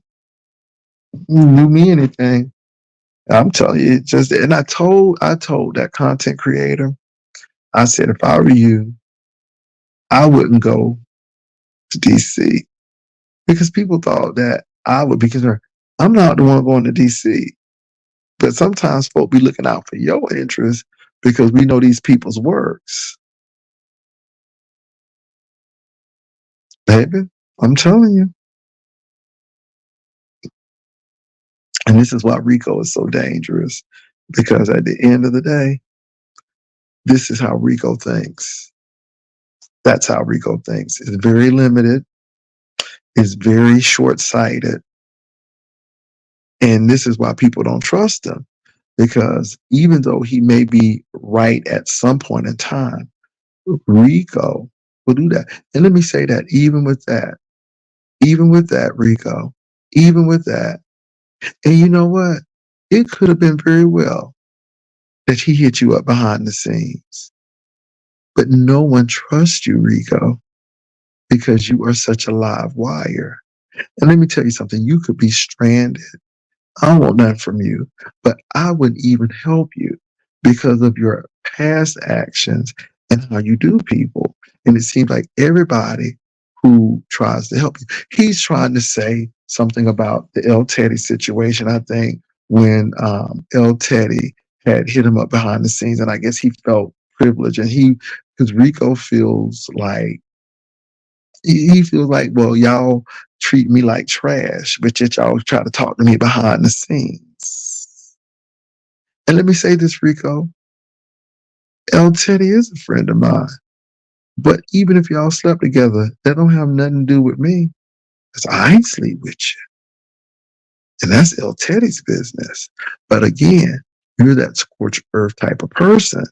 You do me anything. I'm telling you, just and I told that content creator, I said if I were you, I wouldn't go to DC because people thought that I would be concerned. I'm not the one going to DC, but sometimes folk be looking out for your interests because we know these people's works, baby. I'm telling you, and this is why Rico is so dangerous because at the end of the day, this is how Rico thinks. That's how Rico thinks. It's very limited. It's very short-sighted. And this is why people don't trust him, because even though he may be right at some point in time, Rico will do that. And let me say that even with that, Rico, even with that, and you know what? It could have been very well that he hit you up behind the scenes. But no one trusts you, Rico, because you are such a live wire. And let me tell you something, you could be stranded. I don't want nothing from you, but I wouldn't even help you because of your past actions and how you do people. And it seems like everybody who tries to help you, he's trying to say something about the El Teddy situation. I think when El Teddy had hit him up behind the scenes, and I guess he felt privileged, and because Rico feels like he feels like, well, y'all treat me like trash, but yet y'all try to talk to me behind the scenes. And let me say this, Rico, El Teddy is a friend of mine. But even if y'all slept together, that don't have nothing to do with me. Because I ain't sleep with you. And that's El Teddy's business. But again, you're that scorched earth type of person.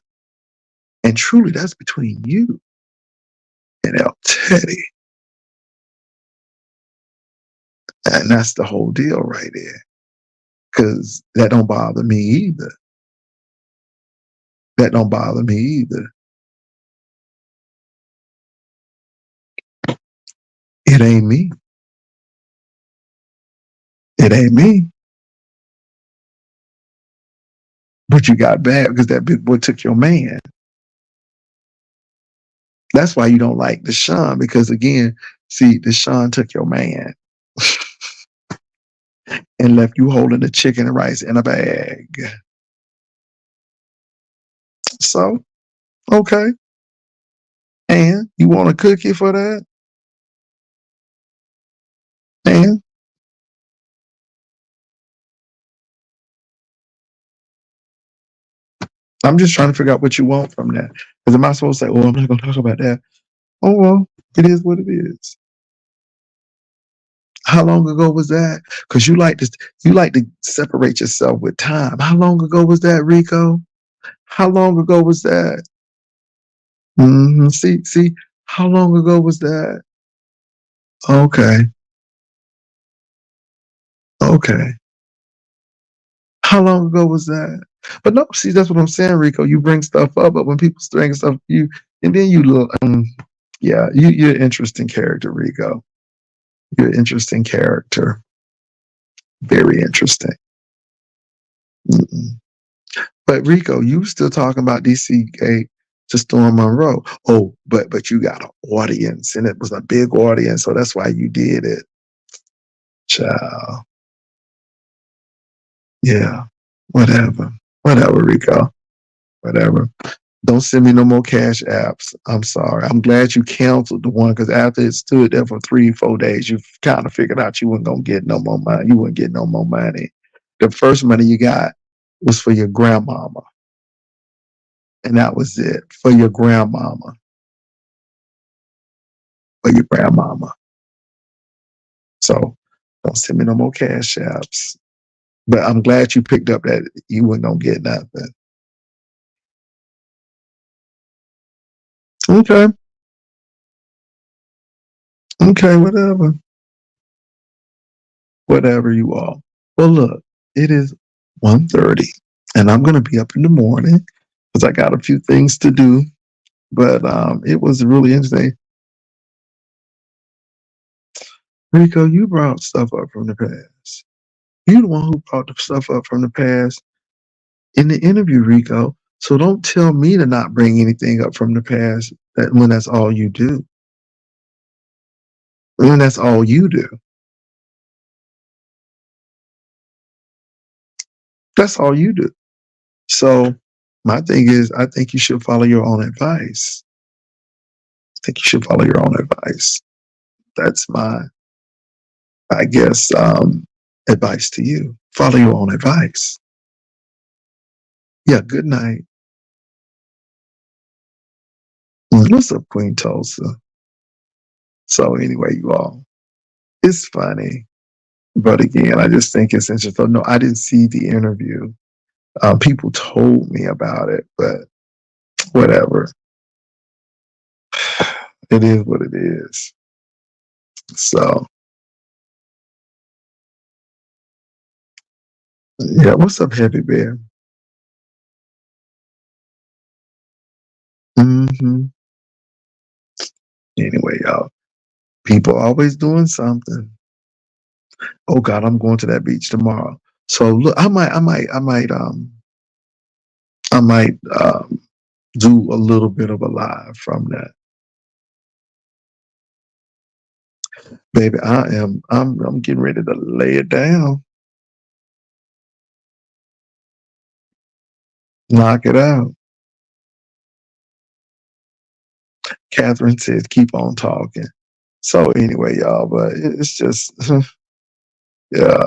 And truly, that's between you and El Teddy. And that's the whole deal right there. Because that don't bother me either. That don't bother me either. It ain't me. It ain't me. But you got bad because that big boy took your man. That's why you don't like Deshaun, because again, see, Deshaun took your man and left you holding the chicken and rice in a bag. So, okay. And you want a cookie for that? And I'm just trying to figure out what you want from that. Because am I supposed to say, oh, I'm not going to talk about that? Oh, well, it is what it is. How long ago was that? Because you like to separate yourself with time. How long ago was that, Rico? How long ago was that? See, how long ago was that? Okay, okay. How long ago was that? But no, see, that's what I'm saying, Rico. You bring stuff up, but when people bring stuff, and then you look, yeah, you're an interesting character, Rico. You're an interesting character. Very interesting. Mm-mm. But Rico, you still talking about DC Gate to Storm Monroe. Oh, but you got an audience, and it was a big audience, so that's why you did it. Child. Yeah. Whatever. Whatever, Rico. whatever. Don't send me no more cash apps. I'm sorry. I'm glad you canceled the one because after it stood there for 3, 4 days, you kind of figured out you weren't gonna get no more money. You wouldn't get no more money. The first money you got was for your grandmama, and that was it for your grandmama. For your grandmama. So don't send me no more cash apps. But I'm glad you picked up that you weren't gonna get nothing. Okay. Okay, whatever. Whatever you all. Well, look, it is 1:30, and I'm gonna be up in the morning because I got a few things to do. But it was really interesting. Rico, you brought stuff up from the past. You're the one who brought the stuff up from the past in the interview, Rico. So don't tell me to not bring anything up from the past that when that's all you do. When that's all you do. That's all you do. So my thing is, I think you should follow your own advice. I think you should follow your own advice. That's my, I guess, advice to you. Follow your own advice. Yeah, good night. What's up, Queen Tulsa? So anyway, you all, it's funny. But again, I just think it's interesting. No, I didn't see the interview. People told me about it, but whatever. It is what it is. So, yeah, what's up, Heavy Bear? Hmm. Anyway, y'all, people always doing something. Oh God, I'm going to that beach tomorrow. So look, I might do a little bit of a live from that. Baby, I'm getting ready to lay it down, knock it out. Catherine says, keep on talking. So anyway, y'all, but it's just, yeah,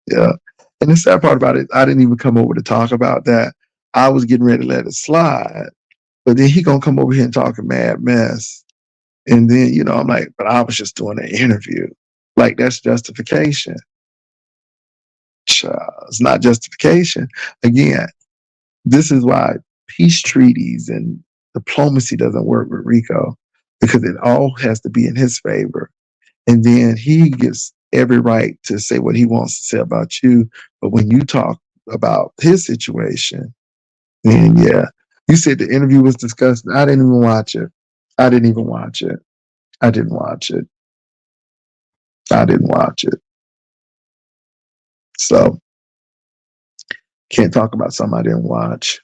yeah. And the sad part about it, I didn't even come over to talk about that. I was getting ready to let it slide, but then he gonna come over here and talk a mad mess. And then, I'm like, but I was just doing an interview. Like that's justification. Child, it's not justification. Again, this is why peace treaties and diplomacy doesn't work with Rico because it all has to be in his favor. And then he gets every right to say what he wants to say about you. But when you talk about his situation, then yeah, you said the interview was disgusting. I didn't even watch it. I didn't even watch it. I didn't watch it. I didn't watch it. So can't talk about something I didn't watch.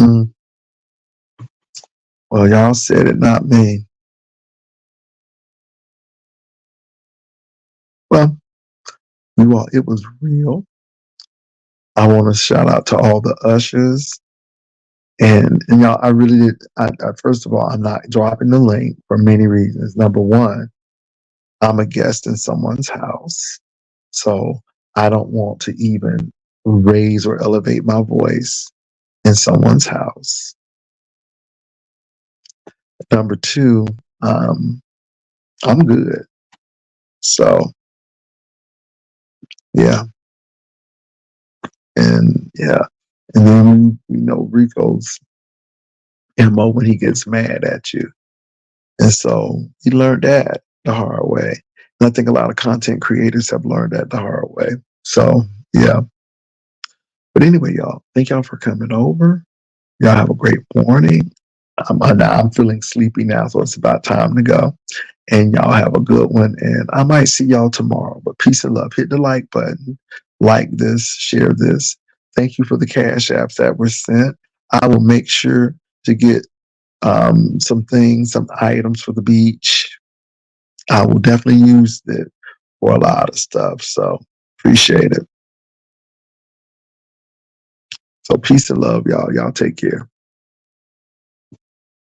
Mm. Well, y'all said it, not me. Well, you all, it was real. I want to shout out to all the ushers. And y'all, I really did. First of all, I'm not dropping the link for many reasons. Number one, I'm a guest in someone's house. So I don't want to even raise or elevate my voice in someone's house. Number two, I'm good. So yeah. And yeah. And then we know Rico's MO when he gets mad at you. And so he learned that the hard way. And I think a lot of content creators have learned that the hard way. So yeah. But anyway, y'all, thank y'all for coming over. Y'all have a great morning. I'm feeling sleepy now, so it's about time to go. And y'all have a good one. And I might see y'all tomorrow. But peace and love. Hit the like button. Like this. Share this. Thank you for the cash apps that were sent. I will make sure to get some things, some items for the beach. I will definitely use it for a lot of stuff. So appreciate it. So peace and love, y'all. Y'all take care.